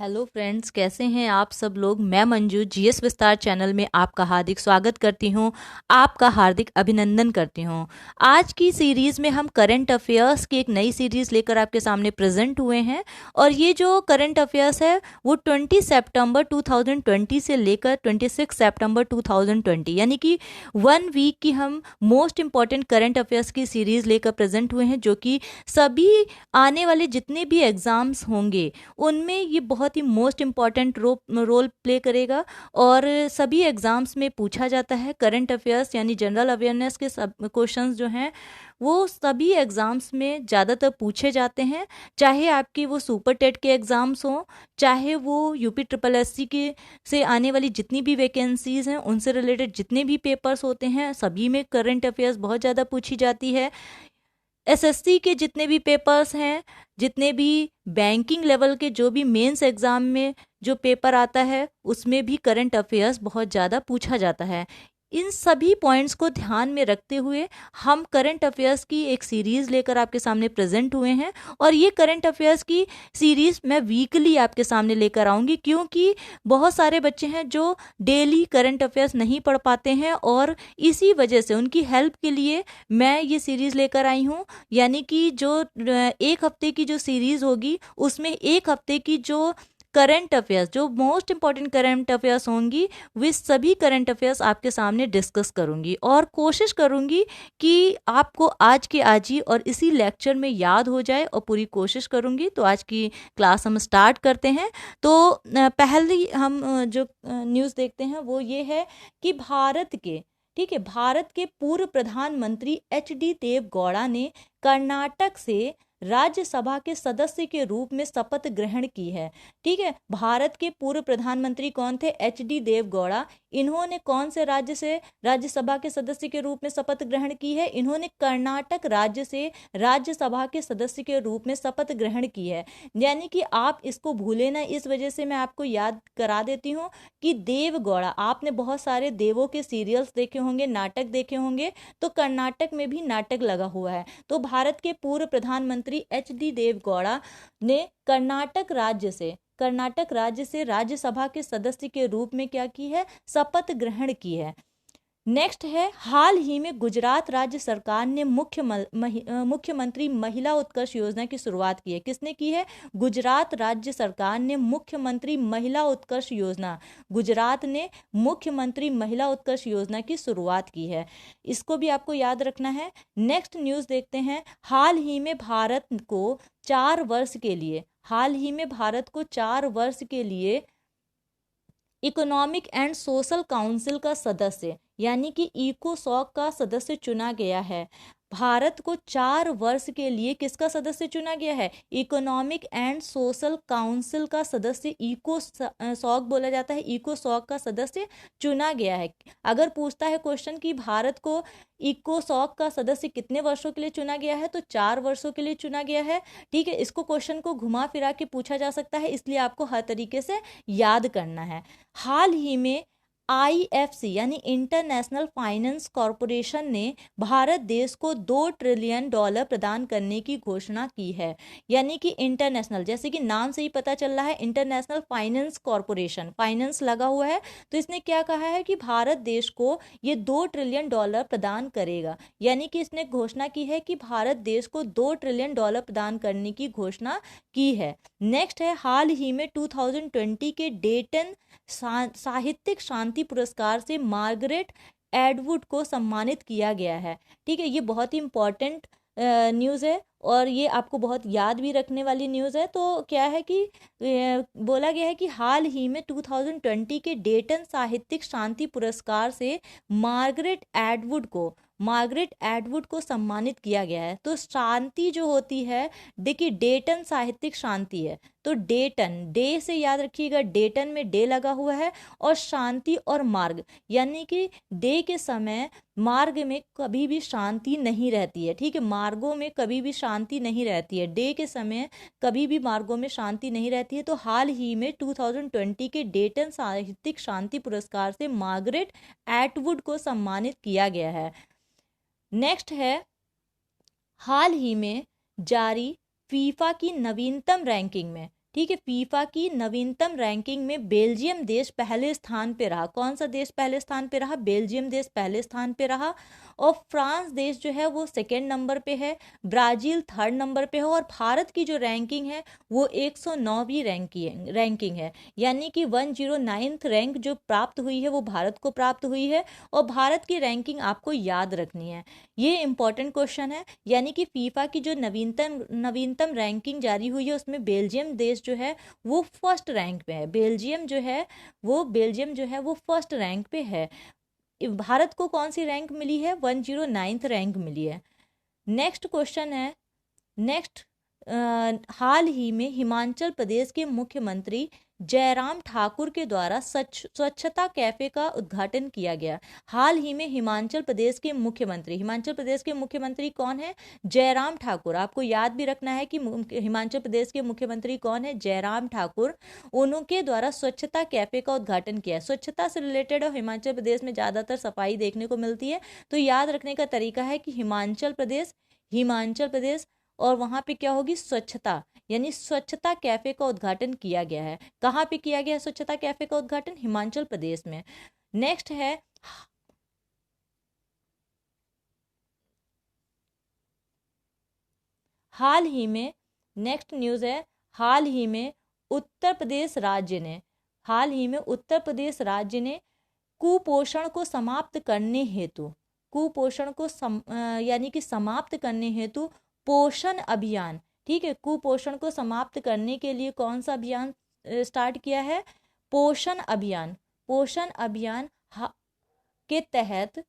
Hello friends, कैसे हैं आप सब लोग। मैं मंजू जीएस विस्तार चैनल में आपका हार्दिक स्वागत करती हूं, आपका हार्दिक अभिनंदन करती हूं। आज की सीरीज़ में हम करंट अफेयर्स की एक नई सीरीज़ लेकर आपके सामने प्रेजेंट हुए हैं। और ये जो करंट अफेयर्स है वो 20 सितंबर 2020 से लेकर 26 सितंबर 2020 यानी कि 1 वीक की हम मोस्ट इम्पॉर्टेंट करंट अफेयर्स की सीरीज़ लेकर प्रेजेंट हुए हैं, जो कि सभी आने वाले जितने भी एग्ज़ाम्स होंगे उनमें ये बहुत ही मोस्ट इम्पॉर्टेंट रोल प्ले करेगा। और सभी एग्जाम्स में पूछा जाता है करंट अफेयर्स यानी जनरल अवेयरनेस के सब क्वेश्चंस जो हैं वो सभी एग्जाम्स में ज़्यादातर पूछे जाते हैं। चाहे आपके वो सुपर टेट के एग्ज़ाम्स हों, चाहे वो यूपी ट्रिपल एससी के से आने वाली जितनी भी वैकेंसीज हैं उनसे रिलेटेड जितने भी पेपर्स होते हैं सभी में करंट अफेयर्स बहुत ज़्यादा पूछी जाती है। एसएससी के जितने भी पेपर्स हैं, जितने भी बैंकिंग लेवल के जो भी मेंस एग्जाम में जो पेपर आता है उसमें भी करंट अफेयर्स बहुत ज़्यादा पूछा जाता है। इन सभी पॉइंट्स को ध्यान में रखते हुए हम करंट अफेयर्स की एक सीरीज़ लेकर आपके सामने प्रेजेंट हुए हैं। और ये करंट अफेयर्स की सीरीज़ मैं वीकली आपके सामने लेकर आऊँगी, क्योंकि बहुत सारे बच्चे हैं जो डेली करंट अफेयर्स नहीं पढ़ पाते हैं और इसी वजह से उनकी हेल्प के लिए मैं ये सीरीज़ लेकर आई हूँ। यानी कि जो एक हफ्ते की जो सीरीज़ होगी उसमें एक हफ्ते की जो करंट अफेयर्स, जो मोस्ट इंपॉर्टेंट करंट अफेयर्स होंगी, वे सभी करंट अफेयर्स आपके सामने डिस्कस करूंगी और कोशिश करूंगी कि आपको आज के आज ही और इसी लेक्चर में याद हो जाए, और पूरी कोशिश करूंगी। तो आज की क्लास हम स्टार्ट करते हैं। तो पहली हम जो न्यूज़ देखते हैं वो ये है कि भारत के पूर्व प्रधानमंत्री एच डी देवगौड़ा ने कर्नाटक से राज्यसभा के सदस्य के रूप में शपथ ग्रहण की है। ठीक है, भारत के पूर्व प्रधानमंत्री कौन थे? H D Deve Gowda. इन्होंने कौन से राज्य से राज्यसभा के सदस्य के रूप में शपथ ग्रहण की है? इन्होंने कर्नाटक राज्य से राज्यसभा के सदस्य के रूप में शपथ ग्रहण की है। यानी कि आप इसको भूले ना, इस वजह से मैं आपको याद करा देती हूँ कि देवगौड़ा, आपने बहुत सारे देवों के सीरियल्स देखे होंगे, नाटक देखे होंगे, तो कर्नाटक में भी नाटक लगा हुआ है। तो भारत के पूर्व प्रधानमंत्री एच डी देवगौड़ा ने कर्नाटक राज्य से राज्यसभा के सदस्य के रूप में क्या की है? शपथ ग्रहण की है। नेक्स्ट है, हाल ही में गुजरात राज्य सरकार ने मुख्यमंत्री महिला उत्कर्ष योजना की शुरुआत की है। किसने की है? गुजरात राज्य सरकार ने मुख्यमंत्री महिला उत्कर्ष योजना, गुजरात ने मुख्यमंत्री महिला उत्कर्ष योजना की शुरुआत की है। इसको भी आपको याद रखना है। नेक्स्ट न्यूज़ देखते हैं। हाल ही में भारत को 4 वर्ष के लिए इकोनॉमिक एंड सोशल काउंसिल का सदस्य यानी कि इकोसॉक का सदस्य चुना गया है। भारत को 4 वर्ष के लिए किसका सदस्य चुना गया है? इकोनॉमिक एंड सोशल काउंसिल का सदस्य, इकोसॉक बोला जाता है, इकोसॉक का सदस्य चुना गया है। अगर पूछता है क्वेश्चन कि भारत को इकोसॉक का सदस्य कितने वर्षों के लिए चुना गया है, तो 4 वर्षों के लिए चुना गया है। ठीक है, इसको क्वेश्चन को घुमा फिरा के पूछा जा सकता है, इसलिए आपको हर तरीके से याद करना है। हाल ही में आईएफसी यानी इंटरनेशनल फाइनेंस कॉरपोरेशन ने भारत देश को $2 ट्रिलियन प्रदान करने की घोषणा की है। यानी कि इंटरनेशनल, जैसे कि नाम से ही पता चल रहा है, इंटरनेशनल फाइनेंस कॉरपोरेशन, फाइनेंस लगा हुआ है, तो इसने क्या कहा है कि भारत देश को ये $2 ट्रिलियन प्रदान करेगा। यानी कि इसने घोषणा की है कि भारत देश को $2 ट्रिलियन प्रदान करने की घोषणा की है। नेक्स्ट है, हाल ही में 2020 के डेटन साहित्यिक शांति पुरस्कार से मार्गरेट एडवुड को सम्मानित किया गया है। ठीक है, ये बहुत ही इंपॉर्टेंट न्यूज़ है और ये आपको बहुत याद भी रखने वाली न्यूज़ है। तो क्या है कि बोला गया है कि हाल ही में 2020 के डेटन साहित्यिक शांति पुरस्कार से मार्गरेट एडवुड को सम्मानित किया गया है। तो शांति जो होती है, देखिए डेटन साहित्यिक शांति है, तो डेटन, डे से याद रखिएगा, डेटन में डे लगा हुआ है, और शांति और मार्ग, यानी कि डे के समय मार्ग में कभी भी शांति नहीं रहती है। ठीक है, मार्गों में कभी भी शांति नहीं रहती है, डे के समय कभी भी मार्गों में शांति नहीं रहती है। तो हाल ही में 2020 के डेटन साहित्यिक शांति पुरस्कार से मार्गरेट एटवुड को सम्मानित किया गया है। नेक्स्ट है, हाल ही में जारी फीफा की नवीनतम रैंकिंग में ठीक है, फीफा की नवीनतम रैंकिंग में बेल्जियम देश पहले स्थान पे रहा। कौन सा देश पहले स्थान पे रहा? बेल्जियम देश पहले स्थान पे रहा। और फ्रांस देश जो है वो सेकेंड नंबर पे है, ब्राजील थर्ड नंबर पे है, और भारत की जो रैंकिंग है वो 109वीं रैंकिंग है, यानी कि 109th रैंक जो प्राप्त हुई है वो भारत को प्राप्त हुई है। और भारत की रैंकिंग आपको याद रखनी है, ये इंपॉर्टेंट क्वेश्चन है। यानी कि फीफा की जो नवीनतम रैंकिंग जारी हुई है उसमें बेल्जियम देश जो है वो फर्स्ट रैंक पे है। बेल्जियम जो है वो फर्स्ट रैंक पे है। भारत को कौन सी रैंक मिली है? 109th रैंक मिली है। नेक्स्ट क्वेश्चन है, नेक्स्ट हाल ही में हिमाचल प्रदेश के मुख्यमंत्री जयराम ठाकुर के द्वारा स्वच्छता कैफे का उद्घाटन किया गया। हाल ही में हिमाचल प्रदेश के मुख्यमंत्री कौन है? जयराम ठाकुर। आपको याद भी रखना है कि हिमाचल प्रदेश के मुख्यमंत्री कौन है? जयराम ठाकुर। उनके द्वारा स्वच्छता कैफे का उद्घाटन किया है। स्वच्छता से रिलेटेड और हिमाचल प्रदेश में ज़्यादातर सफाई देखने को मिलती है, तो याद रखने का तरीका है कि हिमाचल प्रदेश और वहाँ पे क्या होगी? स्वच्छता, यानी स्वच्छता कैफे का उद्घाटन किया गया है। कहाँ पे किया गया है स्वच्छता कैफे का उद्घाटन? हिमाचल प्रदेश में। नेक्स्ट है, हाल ही में, नेक्स्ट न्यूज़ है, हाल ही में उत्तर प्रदेश राज्य ने कुपोषण को समाप्त करने हेतु यानी कि समाप्त करने हेतु पोषण अभियान, ठीक है, कुपोषण को समाप्त करने के लिए कौन सा अभियान स्टार्ट किया है? पोषण अभियान के तहत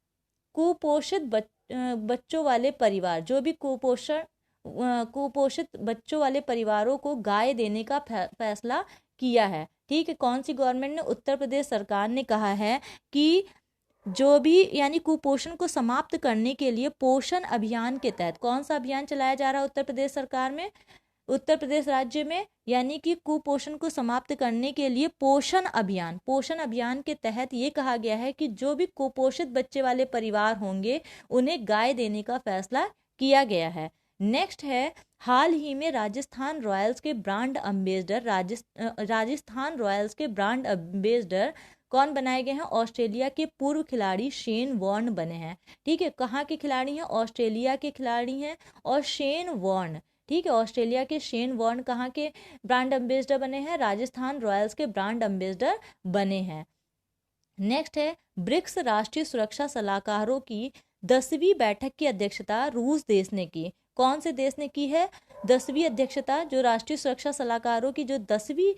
कुपोषित बच्चों वाले परिवार, जो भी कुपोषित बच्चों वाले परिवारों को गाय देने का फैसला किया है। ठीक है, कौन सी गवर्नमेंट ने? उत्तर प्रदेश सरकार ने कहा है कि जो भी, यानी कुपोषण को समाप्त करने के लिए पोषण अभियान के तहत कौन सा अभियान चलाया जा रहा है उत्तर प्रदेश राज्य में? यानी कि कुपोषण को समाप्त करने के लिए पोषण अभियान के तहत ये कहा गया है कि जो भी कुपोषित बच्चे वाले परिवार होंगे उन्हें गाय देने का फैसला किया गया है। नेक्स्ट है, हाल ही में राजस्थान रॉयल्स के ब्रांड एम्बेसडर कौन बनाए गए हैं? ऑस्ट्रेलिया के पूर्व खिलाड़ी शेन वॉर्न बने हैं। ठीक है, कहाँ के खिलाड़ी हैं? ऑस्ट्रेलिया के खिलाड़ी हैं। और शेन वॉर्न, ठीक है, ऑस्ट्रेलिया के शेन वॉर्न कहाँ के ब्रांड एम्बेसडर बने हैं? राजस्थान रॉयल्स के ब्रांड एम्बेसडर बने हैं। नेक्स्ट है, ब्रिक्स राष्ट्रीय सुरक्षा सलाहकारों की 10वीं बैठक की अध्यक्षता रूस देश ने की। कौन से देश ने की है 10वीं अध्यक्षता? जो राष्ट्रीय सुरक्षा सलाहकारों की जो 10वीं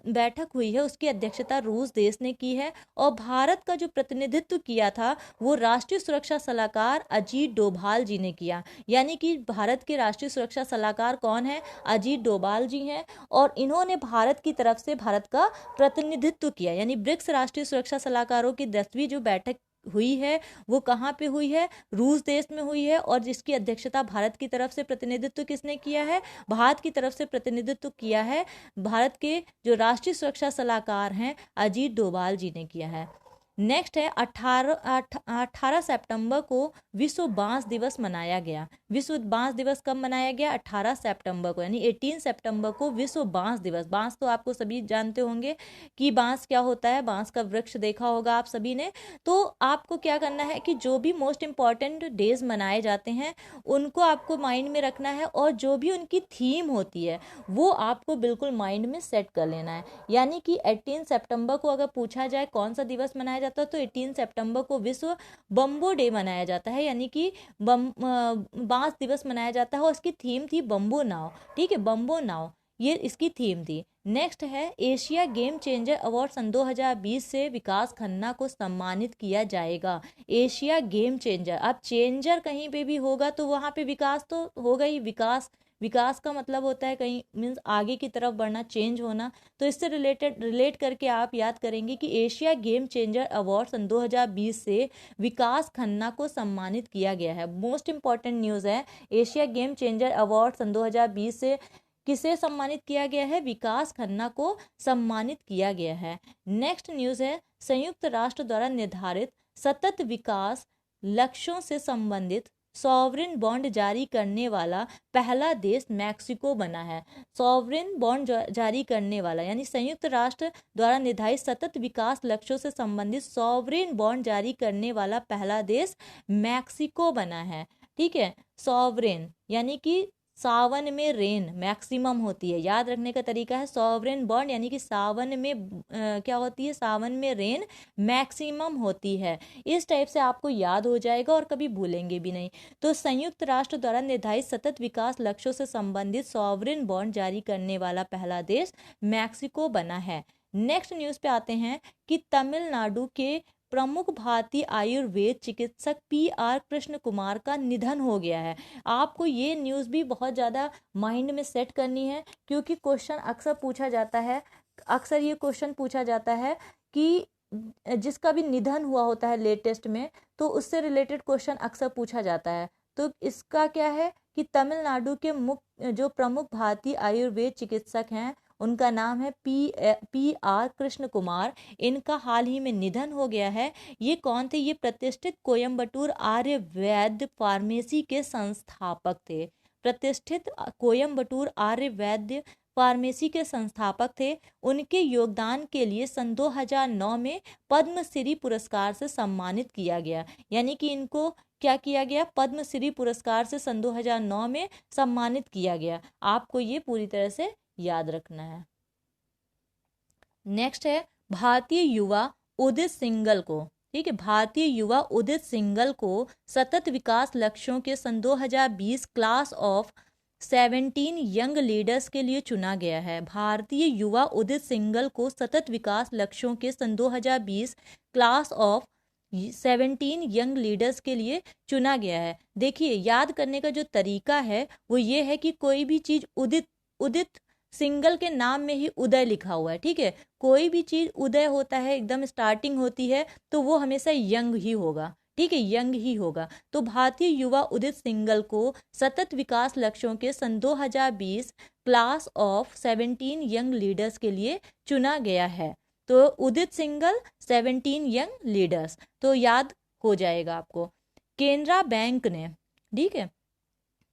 बैठक हुई है उसकी अध्यक्षता रूस देश ने की है। और भारत का जो प्रतिनिधित्व किया था वो राष्ट्रीय सुरक्षा सलाहकार अजीत डोभाल जी ने किया। यानी कि भारत के राष्ट्रीय सुरक्षा सलाहकार कौन है? अजीत डोभाल जी हैं, और इन्होंने भारत की तरफ से भारत का प्रतिनिधित्व किया। यानी ब्रिक्स राष्ट्रीय सुरक्षा सलाहकारों की 10वीं जो बैठक हुई है वो कहाँ पे हुई है? रूस देश में हुई है। और जिसकी अध्यक्षता भारत की तरफ से प्रतिनिधित्व किसने किया है? भारत की तरफ से प्रतिनिधित्व किया है भारत के जो राष्ट्रीय सुरक्षा सलाहकार हैं अजीत डोभाल जी ने किया है। नेक्स्ट है, 18 सितंबर को विश्व बांस दिवस मनाया गया। विश्व बांस दिवस कब मनाया गया? 18 सितंबर को, यानी 18 सितंबर को विश्व बांस दिवस। बांस तो आपको सभी जानते होंगे कि बांस क्या होता है, बांस का वृक्ष देखा होगा आप सभी ने। तो आपको क्या करना है कि जो भी मोस्ट इम्पॉर्टेंट डेज मनाए जाते हैं उनको आपको माइंड में रखना है, और जो भी उनकी थीम होती है वो आपको बिल्कुल माइंड में सेट कर लेना है। यानी कि 18 सितंबर को अगर पूछा जाए कौन सा दिवस मनाया जाता है तो 18 सितंबर को विश्व बम्बो डे मनाया जाता है, यानी कि बांस दिवस मनाया जाता है। और इसकी थीम थी बम्बो नाव। ठीक है, बम्बो नाव, ये इसकी थीम थी। नेक्स्ट है, एशिया गेम चेंजर अवार्ड सन 2020 से विकास खन्ना को सम्मानित किया जाएगा। एशिया गेम चेंजर, अब चेंजर कहीं पे भी होगा तो वहाँ पे विकास तो होगा ही। विकास का मतलब होता है कहीं मीन्स आगे की तरफ बढ़ना, चेंज होना। तो इससे रिलेट करके आप याद करेंगे कि एशिया गेम चेंजर अवार्ड सन 2020 से विकास खन्ना को सम्मानित किया गया है। मोस्ट इंपॉर्टेंट न्यूज़ है, एशिया गेम चेंजर अवार्ड सन 2020 से किसे सम्मानित किया गया है? विकास खन्ना को सम्मानित किया गया है। नेक्स्ट न्यूज़ है, संयुक्त राष्ट्र द्वारा निर्धारित सतत विकास लक्ष्यों से संबंधित सॉवरेन बॉन्ड जारी करने वाला पहला देश मैक्सिको बना है। सॉवरेन बॉन्ड जारी करने वाला यानी संयुक्त राष्ट्र द्वारा निर्धारित सतत विकास लक्ष्यों से संबंधित सॉवरेन बॉन्ड जारी करने वाला पहला देश मैक्सिको बना है। ठीक है, सॉवरेन यानी कि सावन में रेन मैक्सिमम होती है, याद रखने का तरीका है सॉवरेन बॉन्ड यानी कि सावन में क्या होती है, सावन में रेन मैक्सिमम होती है। इस टाइप से आपको याद हो जाएगा और कभी भूलेंगे भी नहीं। तो संयुक्त राष्ट्र द्वारा निर्धारित सतत विकास लक्ष्यों से संबंधित सॉवरेन बॉन्ड जारी करने वाला पहला देश मैक्सिको बना है। नेक्स्ट न्यूज़ पे आते हैं कि तमिलनाडु के प्रमुख भारतीय आयुर्वेद चिकित्सक पी.आर. कृष्ण कुमार का निधन हो गया है। आपको ये न्यूज़ भी बहुत ज़्यादा माइंड में सेट करनी है, क्योंकि क्वेश्चन अक्सर पूछा जाता है, अक्सर ये क्वेश्चन पूछा जाता है कि जिसका भी निधन हुआ होता है लेटेस्ट में, तो उससे रिलेटेड क्वेश्चन अक्सर पूछा जाता है। तो इसका क्या है कि तमिलनाडु के जो प्रमुख भारतीय आयुर्वेद चिकित्सक हैं उनका नाम है पी.आर. कृष्ण कुमार। इनका हाल ही में निधन हो गया है। ये कौन थे? ये प्रतिष्ठित कोयम्बटूर आयुर्वेद फार्मेसी के संस्थापक थे। प्रतिष्ठित कोयम्बटूर आयुर्वेद फार्मेसी के संस्थापक थे। उनके योगदान के लिए सन 2009 में पद्मश्री पुरस्कार से सम्मानित किया गया। यानी कि इनको क्या किया गया? पद्मश्री पुरस्कार से सन 2009 में सम्मानित किया गया। आपको ये पूरी तरह से याद रखना है। नेक्स्ट है भारतीय युवा उदित सिंघल को। ठीक है, भारतीय युवा उदित सिंघल को सतत विकास लक्ष्यों के सन 2020 क्लास ऑफ 17 यंग लीडर्स के लिए चुना गया है। भारतीय युवा उदित सिंघल को सतत विकास लक्ष्यों के सन 2020 क्लास ऑफ 17 यंग लीडर्स के लिए चुना गया है। देखिए, याद करने का जो तरीका है वो ये है कि कोई भी चीज उदित सिंगल के नाम में ही उदय लिखा हुआ है। ठीक है, कोई भी चीज उदय होता है, एकदम स्टार्टिंग होती है, तो वो हमेशा यंग ही होगा। ठीक है, यंग ही होगा। तो भारतीय युवा उदित सिंघल को सतत विकास लक्ष्यों के सन 2020 क्लास ऑफ 17 यंग लीडर्स के लिए चुना गया है। तो उदित सिंघल 17 यंग लीडर्स, तो याद हो जाएगा आपको। केनरा बैंक ने, ठीक है,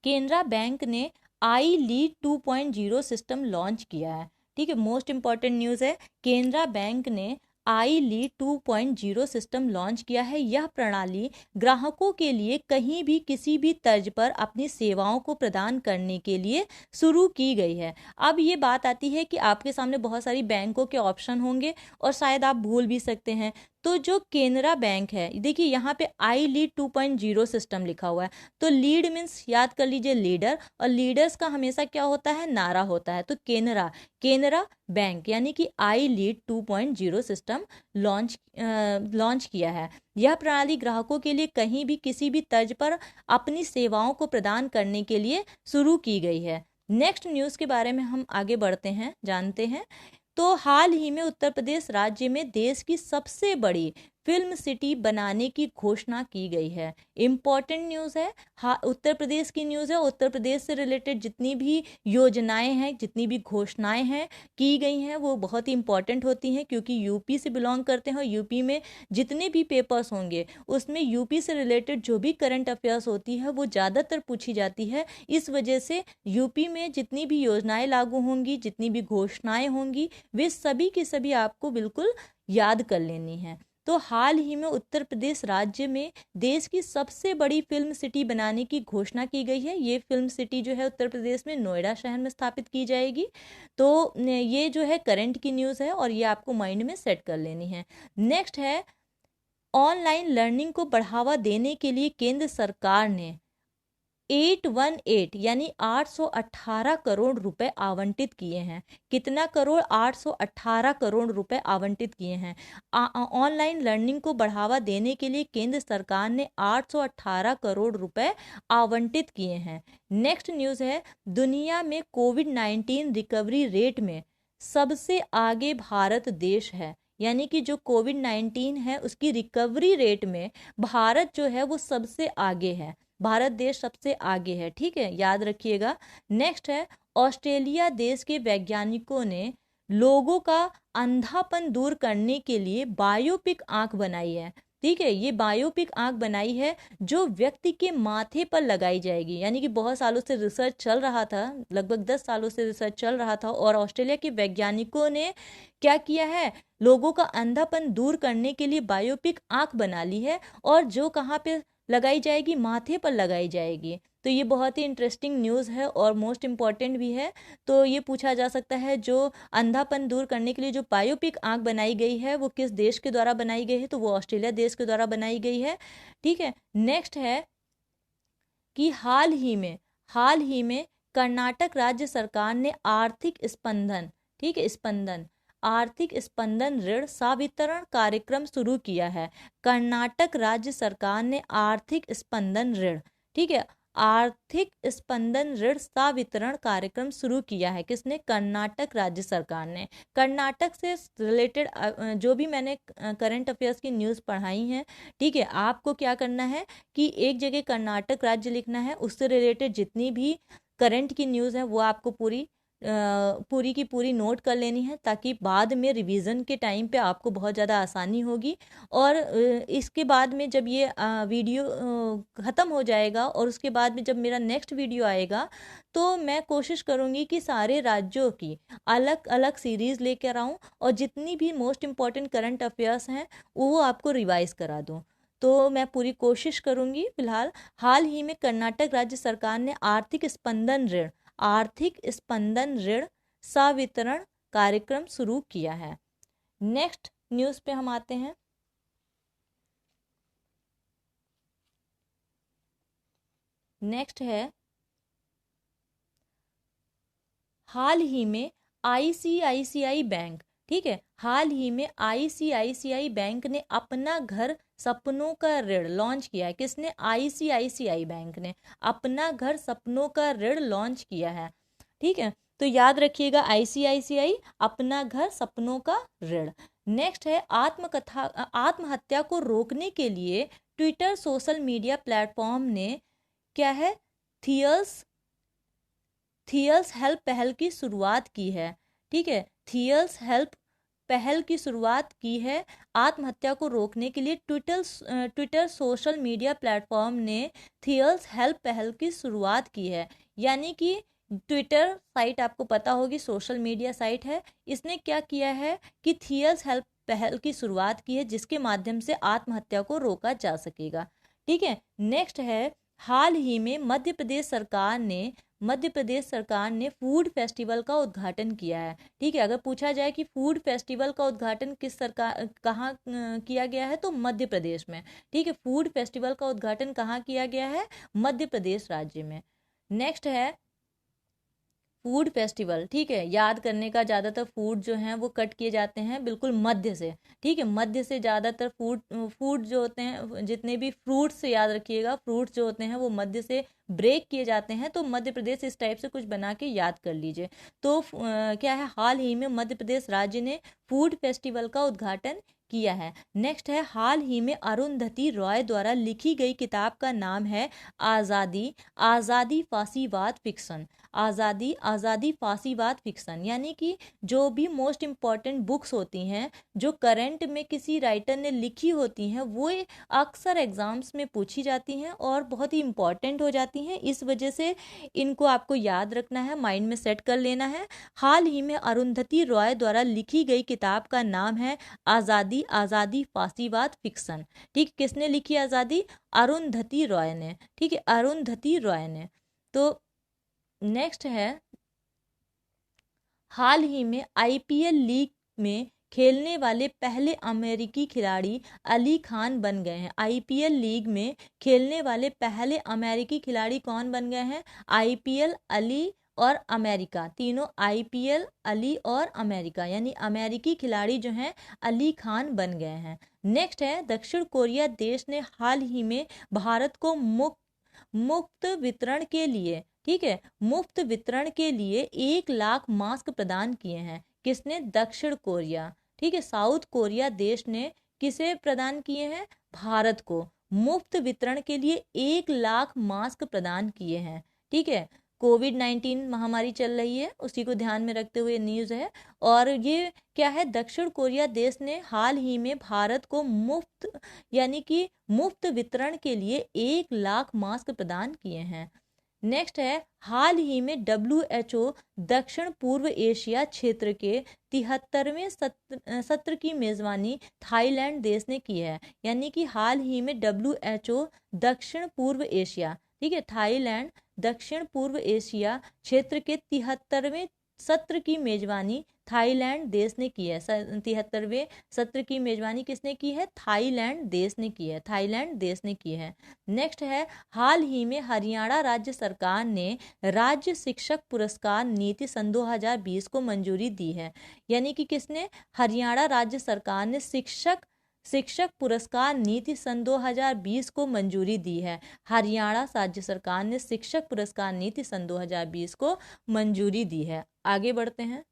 केनरा बैंक ने आई लीड 2.0 सिस्टम लॉन्च किया है। ठीक है, मोस्ट इंपॉर्टेंट न्यूज़ है, केनरा बैंक ने आई लीड 2.0 सिस्टम लॉन्च किया है। यह प्रणाली ग्राहकों के लिए कहीं भी किसी भी तर्ज पर अपनी सेवाओं को प्रदान करने के लिए शुरू की गई है। अब ये बात आती है कि आपके सामने बहुत सारी बैंकों के ऑप्शन होंगे और शायद आप भूल भी सकते हैं। तो जो केनरा बैंक है, देखिए यहाँ पे आई लीड 2.0 सिस्टम लिखा हुआ है। तो लीड मीन्स याद कर लीजिए लीडर, और लीडर्स का हमेशा क्या होता है? नारा होता है। तो केनरा बैंक यानी कि आई लीड 2.0 सिस्टम लॉन्च किया है। यह प्रणाली ग्राहकों के लिए कहीं भी किसी भी तर्ज पर अपनी सेवाओं को प्रदान करने के लिए शुरू की गई है। नेक्स्ट न्यूज़ के बारे में हम आगे बढ़ते हैं, जानते हैं। तो हाल ही में उत्तर प्रदेश राज्य में देश की सबसे बड़ी फिल्म सिटी बनाने की घोषणा की गई है। इम्पॉर्टेंट न्यूज़ है, उत्तर प्रदेश की न्यूज़ है। उत्तर प्रदेश से रिलेटेड जितनी भी योजनाएं हैं, जितनी भी घोषणाएं हैं की गई हैं, वो बहुत ही इंपॉर्टेंट होती हैं, क्योंकि यूपी से बिलोंग करते हैं और यूपी में जितने भी पेपर्स होंगे उसमें यूपी से रिलेटेड जो भी करंट अफेयर्स होती है वो ज़्यादातर पूछी जाती है। इस वजह से यूपी में जितनी भी योजनाएं लागू होंगी, जितनी भी घोषणाएं होंगी, वे सभी की सभी आपको बिल्कुल याद कर लेनी है। तो हाल ही में उत्तर प्रदेश राज्य में देश की सबसे बड़ी फिल्म सिटी बनाने की घोषणा की गई है। ये फिल्म सिटी जो है उत्तर प्रदेश में नोएडा शहर में स्थापित की जाएगी। तो ये जो है करंट की न्यूज़ है और ये आपको माइंड में सेट कर लेनी है। नेक्स्ट है, ऑनलाइन लर्निंग को बढ़ावा देने के लिए केंद्र सरकार ने 818 यानी 818 करोड़ रुपए आवंटित किए हैं। कितना करोड़? 818 करोड़ रुपए आवंटित किए हैं। ऑनलाइन लर्निंग को बढ़ावा देने के लिए केंद्र सरकार ने 818 करोड़ रुपए आवंटित किए हैं। नेक्स्ट न्यूज़ है, दुनिया में कोविड-19 रिकवरी रेट में सबसे आगे भारत देश है। यानी कि जो कोविड-19 है उसकी रिकवरी रेट में भारत जो है वो सबसे आगे है। भारत देश सबसे आगे है। ठीक है, याद रखिएगा। नेक्स्ट है, ऑस्ट्रेलिया देश के वैज्ञानिकों ने लोगों का अंधापन दूर करने के लिए बायोपिक आंख बनाई है। ठीक है, ये बायोपिक आंख बनाई है जो व्यक्ति के माथे पर लगाई जाएगी। यानी कि बहुत सालों से रिसर्च चल रहा था, लगभग 10 सालों से रिसर्च चल रहा था, और ऑस्ट्रेलिया के वैज्ञानिकों ने क्या किया है, लोगों का अंधापन दूर करने के लिए बायोपिक आंख बना ली है, और जो कहाँ पे लगाई जाएगी, माथे पर लगाई जाएगी। तो ये बहुत ही इंटरेस्टिंग न्यूज़ है और मोस्ट इम्पॉर्टेंट भी है। तो ये पूछा जा सकता है, जो अंधापन दूर करने के लिए जो बायोपिक आंख बनाई गई है वो किस देश के द्वारा बनाई गई है, तो वो ऑस्ट्रेलिया देश के द्वारा बनाई गई है। ठीक है, नेक्स्ट है कि हाल ही में कर्नाटक राज्य सरकार ने आर्थिक स्पंदन, ठीक है, स्पंदन, आर्थिक स्पंदन ऋण संवितरण कार्यक्रम शुरू किया है। कर्नाटक राज्य सरकार ने आर्थिक स्पंदन ऋण, ठीक है, आर्थिक स्पंदन ऋण संवितरण कार्यक्रम शुरू किया है। किसने? कर्नाटक राज्य सरकार ने। कर्नाटक से रिलेटेड जो भी मैंने करंट अफेयर्स की न्यूज़ पढ़ाई हैं, ठीक है, आपको क्या करना है कि एक जगह कर्नाटक राज्य लिखना है, उससे रिलेटेड जितनी भी करंट की न्यूज़ है वो आपको पूरी की पूरी नोट कर लेनी है, ताकि बाद में रिवीजन के टाइम पे आपको बहुत ज़्यादा आसानी होगी। और इसके बाद में जब ये वीडियो ख़त्म हो जाएगा और उसके बाद में जब मेरा नेक्स्ट वीडियो आएगा, तो मैं कोशिश करूँगी कि सारे राज्यों की अलग अलग सीरीज़ लेकर आऊँ और जितनी भी मोस्ट इम्पॉर्टेंट करंट अफेयर्स हैं वो आपको रिवाइज़ करा दूँ। तो मैं पूरी कोशिश करूँगी। फिलहाल हाल ही में कर्नाटक राज्य सरकार ने आर्थिक स्पंदन ऋण संवितरण कार्यक्रम शुरू किया है। नेक्स्ट न्यूज़ पे हम आते हैं। नेक्स्ट है, हाल ही में आईसीआईसीआई बैंक, ठीक है, हाल ही में आईसीआईसीआई बैंक ने अपना घर सपनों का ऋण लॉन्च किया है। किसने? आईसीआईसीआई बैंक ने अपना घर सपनों का ऋण लॉन्च किया है। ठीक है, तो याद रखिएगा, आईसीआईसीआई अपना घर सपनों का ऋण। नेक्स्ट है, आत्महत्या को रोकने के लिए ट्विटर सोशल मीडिया प्लेटफॉर्म ने क्या है, थियर्स हेल्प पहल की शुरुआत की है। ठीक है, थियर्स हेल्प पहल की शुरुआत की है। आत्महत्या को रोकने के लिए ट्विटर सोशल मीडिया प्लेटफॉर्म ने थियर्स हेल्प पहल की शुरुआत की है। यानी कि ट्विटर साइट आपको पता होगी, सोशल मीडिया साइट है, इसने क्या किया है कि थियर्स हेल्प पहल की शुरुआत की है, जिसके माध्यम से आत्महत्या को रोका जा सकेगा। ठीक है, नेक्स्ट है, हाल ही में मध्य प्रदेश सरकार ने फूड फेस्टिवल का उद्घाटन किया है। ठीक है, अगर पूछा जाए कि फूड फेस्टिवल का उद्घाटन कहाँ किया गया है, तो मध्य प्रदेश में। ठीक है, फूड फेस्टिवल का उद्घाटन कहाँ किया गया है? मध्य प्रदेश राज्य में। नेक्स्ट है, फूड फेस्टिवल, ठीक है, याद करने का, ज़्यादातर फूड जो हैं वो कट किए जाते हैं बिल्कुल मध्य से। ठीक है, मध्य से ज़्यादातर फूड जो होते हैं, जितने भी फ्रूट्स से याद रखिएगा, फ्रूट्स जो होते हैं वो मध्य से ब्रेक किए जाते हैं। तो मध्य प्रदेश इस टाइप से कुछ बना के याद कर लीजिए। तो क्या है, हाल ही में मध्य प्रदेश राज्य ने फूड फेस्टिवल का उद्घाटन किया है। नेक्स्ट है, हाल ही में अरुंधति रॉय द्वारा लिखी गई किताब का नाम है आज़ादी फांसीवाद फिक्शन। आज़ादी फांसीवाद फिक्शन, यानी कि जो भी मोस्ट इम्पॉर्टेंट बुक्स होती हैं जो करंट में किसी राइटर ने लिखी होती हैं, वो अक्सर एग्जाम्स में पूछी जाती हैं और बहुत ही इम्पॉर्टेंट हो जाती हैं। इस वजह से इनको आपको याद रखना है, माइंड में सेट कर लेना है। हाल ही में अरुंधति रॉय द्वारा लिखी गई किताब का नाम है आज़ादी फांसीवाद फिक्शन। ठीक, किसने लिखी आज़ादी? अरुंधति रॉय ने। ठीक है, अरुंधति रॉय ने। तो नेक्स्ट है, हाल ही में आईपीएल लीग में खेलने वाले पहले अमेरिकी खिलाड़ी अली खान बन गए हैं। आईपीएल लीग में खेलने वाले पहले अमेरिकी खिलाड़ी कौन बन गए हैं? आईपीएल, अली और अमेरिका, तीनों आईपीएल, अली और अमेरिका, यानी अमेरिकी खिलाड़ी जो हैं अली खान बन गए हैं। नेक्स्ट है, दक्षिण कोरिया देश ने हाल ही में भारत को मुफ्त वितरण के लिए, ठीक है, मुफ्त वितरण के लिए 1 लाख मास्क प्रदान किए हैं। किसने? दक्षिण कोरिया। ठीक है, साउथ कोरिया देश ने किसे प्रदान किए हैं? भारत को मुफ्त वितरण के लिए 1 लाख मास्क प्रदान किए हैं। ठीक है, कोविड-19 महामारी चल रही है, उसी को ध्यान में रखते हुए न्यूज़ है। और ये क्या है, दक्षिण कोरिया देश ने हाल ही में भारत को मुफ्त यानी कि मुफ्त वितरण के लिए 1 लाख मास्क प्रदान किए हैं। नेक्स्ट है, हाल ही में WHO दक्षिण पूर्व एशिया क्षेत्र के 73वें सत्र की मेजबानी थाईलैंड देश ने की है। यानी कि हाल ही में WHO दक्षिण पूर्व एशिया, ठीक है, थाईलैंड दक्षिण पूर्व एशिया क्षेत्र के 73वें सत्र की मेजबानी थाईलैंड देश ने की है। 73वें सत्र की मेजबानी किसने की है? थाईलैंड देश ने की है, थाईलैंड देश ने की है। नेक्स्ट है, हाल ही में हरियाणा राज्य सरकार ने राज्य शिक्षक पुरस्कार नीति सन 2020 को मंजूरी दी है। यानी कि किसने? हरियाणा राज्य सरकार ने शिक्षक पुरस्कार नीति सन 2020 को मंजूरी दी है। हरियाणा राज्य सरकार ने शिक्षक पुरस्कार नीति सन 2020 को मंजूरी दी है। आगे बढ़ते हैं।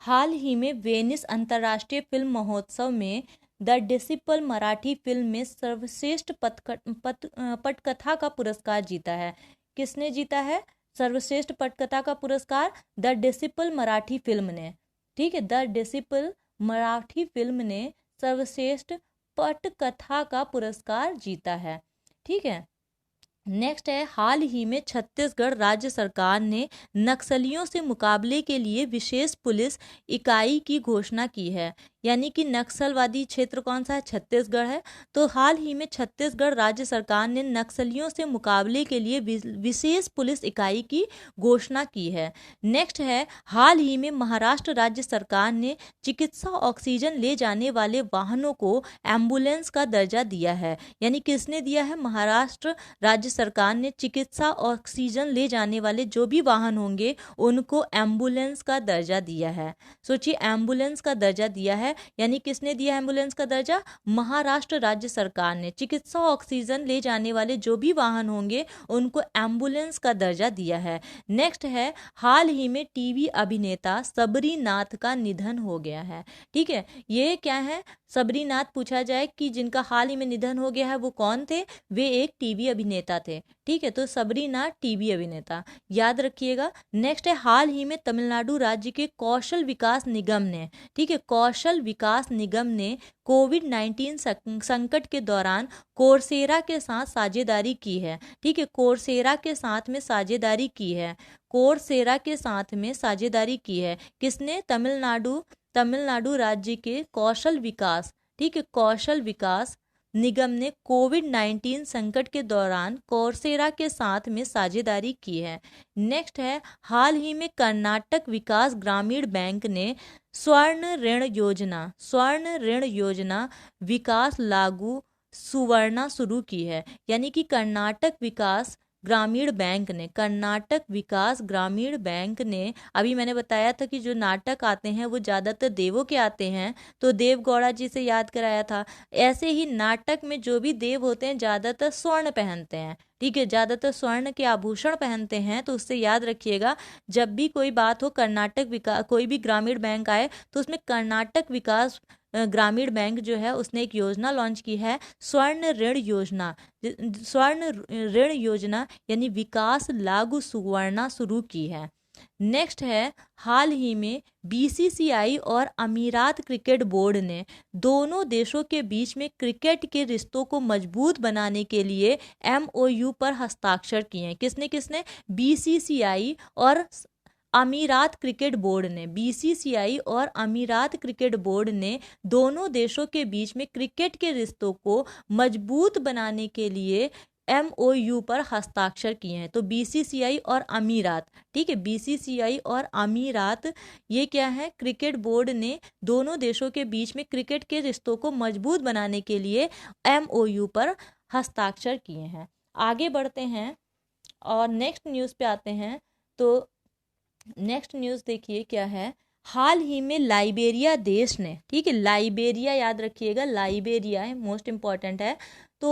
हाल ही में वेनिस अंतर्राष्ट्रीय फिल्म महोत्सव में द डिसिपल मराठी फिल्म में सर्वश्रेष्ठ पटकथा का पुरस्कार जीता है। किसने जीता है सर्वश्रेष्ठ पटकथा का पुरस्कार? द डिसिपल मराठी फिल्म ने, ठीक है, द डिसिपल मराठी फिल्म ने सर्वश्रेष्ठ पटकथा का पुरस्कार जीता है, ठीक है। नेक्स्ट है, हाल ही में छत्तीसगढ़ राज्य सरकार ने नक्सलियों से मुकाबले के लिए विशेष पुलिस इकाई की घोषणा की है। यानी कि नक्सलवादी क्षेत्र कौन सा है? छत्तीसगढ़ है। तो हाल ही में छत्तीसगढ़ राज्य सरकार ने नक्सलियों से मुकाबले के लिए विशेष पुलिस इकाई की घोषणा की है। नेक्स्ट है, हाल ही में महाराष्ट्र राज्य सरकार ने चिकित्सा ऑक्सीजन ले जाने वाले वाहनों को एम्बुलेंस का दर्जा दिया है। यानी किसने दिया है? महाराष्ट्र राज्य सरकार ने चिकित्सा ऑक्सीजन ले जाने वाले जो भी वाहन होंगे उनको एम्बुलेंस का दर्जा दिया है। सोचिए, एम्बुलेंस का दर्जा दिया है। यानी किसने दिया एम्बुलेंस का दर्जा? महाराष्ट्र राज्य सरकार ने चिकित्सा ऑक्सीजन ले जाने वाले जो भी वाहन होंगे उनको एम्बुलेंस का दर्जा दिया है। नेक्स्ट है, हाल ही में टीवी अभिनेता सबरीनाथ का निधन हो गया है। ठीक है, ये क्या है? सबरीनाथ पूछा जाए कि जिनका हाल ही में निधन हो गया है वो कौन थे? वे एक टीवी अभिनेता थे। ठीक है, तो सबरीनाथ टीवी अभिनेता, याद रखिएगा। नेक्स्ट है, हाल ही में तमिलनाडु राज्य के कौशल विकास निगम ने, ठीक है, कौशल विकास निगम ने कोविड-19 संकट के दौरान कोर्सेरा के साथ साझेदारी की है। ठीक है, कोर्सेरा के साथ में साझेदारी की है, कोर्सेरा के साथ में साझेदारी की है। किसने? तमिलनाडु राज्य के कौशल विकास, ठीक है, कौशल विकास निगम ने कोविड-19 संकट के दौरान कोर्सेरा के साथ में साझेदारी की है। नेक्स्ट है, हाल ही में कर्नाटक विकास ग्रामीण बैंक ने स्वर्ण ऋण योजना विकास लागू सुवर्णा शुरू की है। यानी कि कर्नाटक विकास ग्रामीण बैंक ने अभी मैंने बताया था कि जो नाटक आते हैं वो ज़्यादातर देवों के आते हैं, तो देव गौड़ा जी से याद कराया था। ऐसे ही नाटक में जो भी देव होते हैं ज़्यादातर स्वर्ण पहनते हैं। ठीक है, ज़्यादातर स्वर्ण के आभूषण पहनते हैं। तो उससे याद रखिएगा, जब भी कोई बात हो कर्नाटक विकास, कोई भी ग्रामीण बैंक आए तो उसमें कर्नाटक विकास ग्रामीण बैंक जो है उसने एक योजना लॉन्च की है, स्वर्ण ऋण योजना यानी विकास लागू सुवर्णा शुरू की है। नेक्स्ट है, हाल ही में बीसीसीआई और अमीरात क्रिकेट बोर्ड ने दोनों देशों के बीच में क्रिकेट के रिश्तों को मजबूत बनाने के लिए MOU पर हस्ताक्षर किए हैं। किसने? बीसीसीआई और अमीरात क्रिकेट बोर्ड ने, बीसीसीआई और अमीरात क्रिकेट बोर्ड ने दोनों देशों के बीच में क्रिकेट के रिश्तों को मजबूत बनाने के लिए MOU पर हस्ताक्षर किए हैं। तो बीसीसीआई और अमीरात, ठीक है, बीसीसीआई और अमीरात ये क्या है? क्रिकेट बोर्ड ने दोनों देशों के बीच में क्रिकेट के रिश्तों को मजबूत बनाने के लिए MOU पर हस्ताक्षर किए हैं। आगे बढ़ते हैं और नेक्स्ट न्यूज़ पे आते हैं। तो नेक्स्ट न्यूज़ देखिए क्या है। हाल ही में लाइबेरिया देश ने, ठीक है, लाइबेरिया याद रखिएगा, लाइबेरिया है, मोस्ट इम्पॉर्टेंट है। तो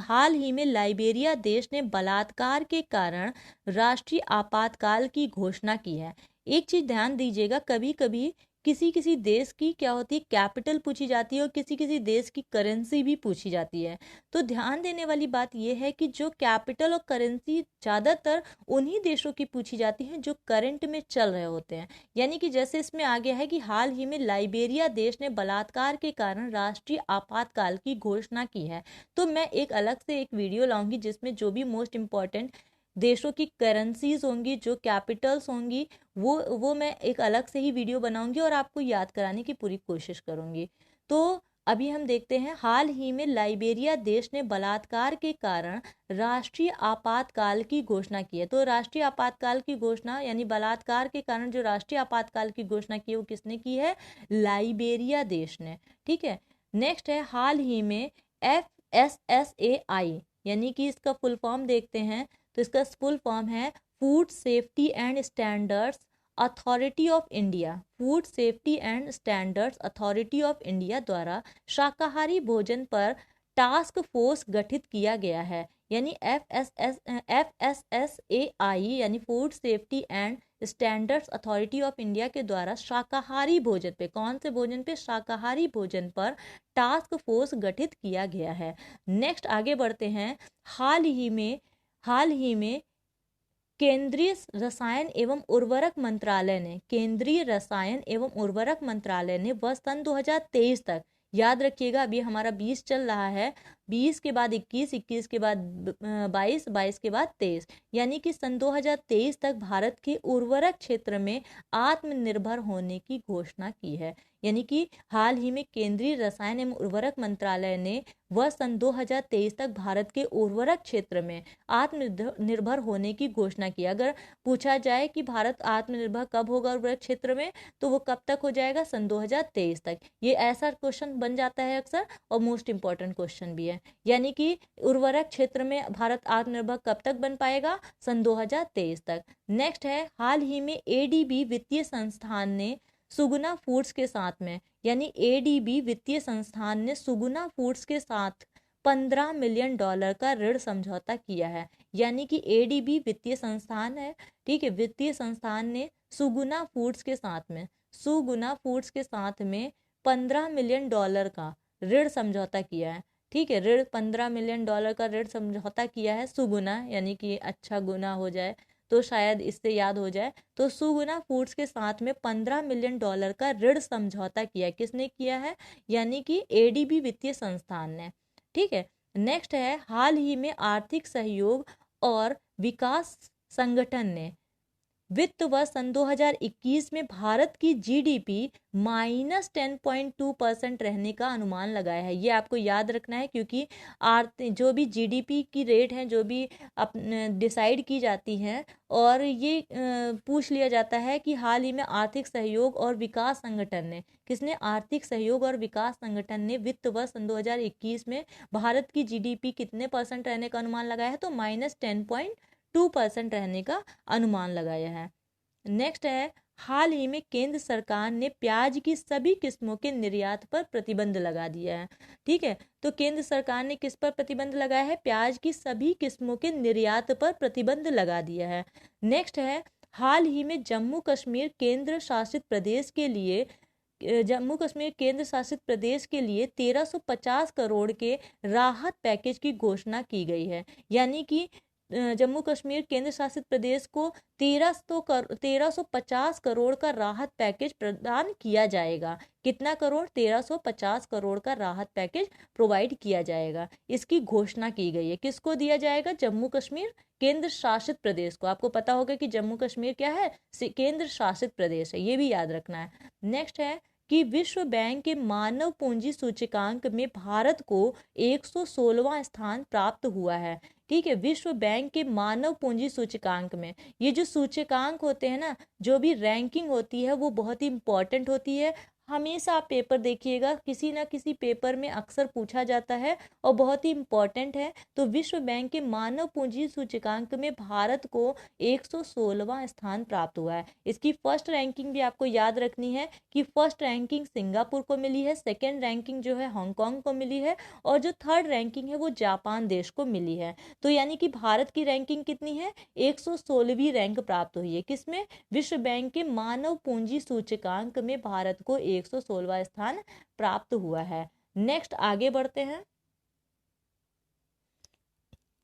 हाल ही में लाइबेरिया देश ने बलात्कार के कारण राष्ट्रीय आपातकाल की घोषणा की है। एक चीज़ ध्यान दीजिएगा, कभी कभी किसी किसी देश की क्या होती है, कैपिटल पूछी जाती है और किसी किसी देश की करेंसी भी पूछी जाती है। तो ध्यान देने वाली बात यह है कि जो कैपिटल और करेंसी ज़्यादातर उन्हीं देशों की पूछी जाती हैं जो करंट में चल रहे होते हैं। यानी कि जैसे इसमें आ गया है कि हाल ही में लाइबेरिया देश ने बलात्कार के कारण राष्ट्रीय आपातकाल की घोषणा की है। तो मैं एक अलग से एक वीडियो लाऊंगी जिसमें जो भी मोस्ट इम्पॉर्टेंट देशों की करेंसीज होंगी, जो कैपिटल्स होंगी, वो मैं एक अलग से ही वीडियो बनाऊंगी और आपको याद कराने की पूरी कोशिश करूंगी। तो अभी हम देखते हैं, हाल ही में लाइबेरिया देश ने बलात्कार के कारण राष्ट्रीय आपातकाल की घोषणा की है। तो राष्ट्रीय आपातकाल की घोषणा यानी बलात्कार के कारण जो राष्ट्रीय आपातकाल की घोषणा की है वो किसने की है? लाइबेरिया देश ने। ठीक है, नेक्स्ट है हाल ही में FSSAI यानी कि इसका फुल फॉर्म देखते हैं। तो इसका फुल फॉर्म है food safety and standards authority of India. Food safety and standards authority of India द्वारा शाकाहारी भोजन पर टास्क फोर्स गठित किया गया है। यानी FSSAI यानी food safety and standards authority of India के द्वारा शाकाहारी भोजन पे, कौन से भोजन पे? शाकाहारी भोजन पर टास्क फोर्स गठित किया गया है। नेक्स्ट आगे बढ़ते हैं। हाल ही में केंद्रीय रसायन एवं उर्वरक मंत्रालय ने वर्ष सन 2023 तक, याद रखिएगा अभी हमारा 20 चल रहा है, 20 के बाद 21, 21 के बाद 22, 22 के बाद 23, यानी कि सन 2023 तक भारत के उर्वरक क्षेत्र में आत्मनिर्भर होने की घोषणा की है। यानी कि हाल ही में केंद्रीय रसायन एवं उर्वरक मंत्रालय ने वर्ष सन 2023 तक भारत के उर्वरक क्षेत्र में आत्मनिर्भर होने की घोषणा की। अगर पूछा जाए कि भारत आत्मनिर्भर कब होगा उर्वरक क्षेत्र में, तो वो कब तक हो जाएगा? सन 2023 तक। ये ऐसा क्वेश्चन बन जाता है अक्सर और मोस्ट इंपॉर्टेंट क्वेश्चन भी है। यानी कि उर्वरक क्षेत्र में भारत आत्मनिर्भर कब तक बन पाएगा? सन 2023 तक। नेक्स्ट है, हाल ही में ADB वित्तीय संस्थान ने सुगुना फूड्स के साथ में, यानी ADB वित्तीय संस्थान ने सुगुना फूड्स के साथ $15 मिलियन का ऋण समझौता किया है। यानी कि ADB वित्तीय संस्थान है, ठीक है, वित्तीय संस्थान ने सुगुना फूड्स के साथ में $15 मिलियन का ऋण समझौता किया है। ठीक है, $15 मिलियन का ऋण समझौता किया है सुगुना, यानी कि अच्छा गुना हो जाए तो शायद इससे याद हो जाए। तो सुगुना फूड्स के साथ में $15 मिलियन का ऋण समझौता किया है। किसने किया है? यानी कि ADB वित्तीय संस्थान ने। ठीक है, नेक्स्ट है, हाल ही में आर्थिक सहयोग और विकास संगठन ने वित्त वर्ष सन 2021 में भारत की GDP -10.2% रहने का अनुमान लगाया है। ये आपको याद रखना है, क्योंकि जो भी GDP की रेट है, जो भी डिसाइड की जाती है, और ये पूछ लिया जाता है कि हाल ही में आर्थिक सहयोग और विकास संगठन ने, किसने? आर्थिक सहयोग और विकास संगठन ने वित्त वर्ष सन 2021 में भारत की GDP कितने % रहने का अनुमान लगाया है? तो -10.2% रहने का अनुमान लगाया है। नेक्स्ट है, हाल ही में केंद्र सरकार ने प्याज की सभी किस्मों के निर्यात पर प्रतिबंध लगा दिया है। ठीक है, तो केंद्र सरकार ने किस पर प्रतिबंध लगाया है? प्याज की सभी किस्मों के निर्यात पर प्रतिबंध लगा दिया है। नेक्स्ट है, हाल ही में जम्मू कश्मीर केंद्र शासित प्रदेश के लिए 1350 करोड़ के राहत पैकेज की घोषणा की गई है। यानी कि जम्मू कश्मीर केंद्र शासित प्रदेश को 1350 करोड़ का राहत पैकेज प्रदान किया जाएगा। कितना करोड़? 1350 करोड़ का राहत पैकेज प्रोवाइड किया जाएगा। इसकी घोषणा की गई है। किसको दिया जाएगा? जम्मू कश्मीर केंद्र शासित प्रदेश को। आपको पता होगा कि जम्मू कश्मीर क्या है? केंद्र शासित प्रदेश है, ये भी याद रखना है। नेक्स्ट है कि विश्व बैंक के मानव पूंजी सूचकांक में भारत को 116वां स्थान प्राप्त हुआ है। ठीक है, विश्व बैंक के मानव पूंजी सूचकांक में, ये जो सूचकांक होते हैं ना, जो भी रैंकिंग होती है वो बहुत ही इंपॉर्टेंट होती है। हमेशा आप पेपर देखिएगा, किसी ना किसी पेपर में अक्सर पूछा जाता है और बहुत ही इम्पोर्टेंट है। तो विश्व बैंक के मानव पूंजी सूचकांक में भारत को 116वां स्थान प्राप्त हुआ है। इसकी फर्स्ट रैंकिंग भी आपको याद रखनी है कि फर्स्ट रैंकिंग सिंगापुर को मिली है, सेकेंड रैंकिंग जो है हांगकांग को मिली है, और जो थर्ड रैंकिंग है वो जापान देश को मिली है। तो यानी कि भारत की रैंकिंग कितनी है, 116वीं रैंक प्राप्त हुई है। किसमें, विश्व बैंक के मानव पूंजी सूचकांक में भारत को 116वां स्थान प्राप्त हुआ है। नेक्स्ट आगे बढ़ते हैं।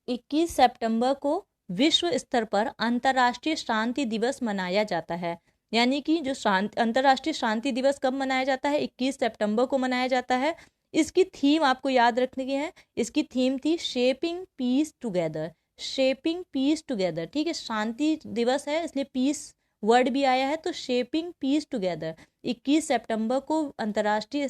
21 सितंबर को विश्व स्तर पर अंतर्राष्ट्रीय शांति दिवस मनाया जाता है। यानी कि जो अंतर्राष्ट्रीय शांति दिवस कब मनाया जाता है, 21 सितंबर को मनाया जाता है। इसकी थीम आपको याद रखनी है, इसकी थीम थी shaping peace together, shaping peace together. ठीक है, शांति दिवस है इसलिए पीस वर्ड भी आया है, तो शेपिंग पीस टुगेदर 21 सितंबर को अंतर्राष्ट्रीय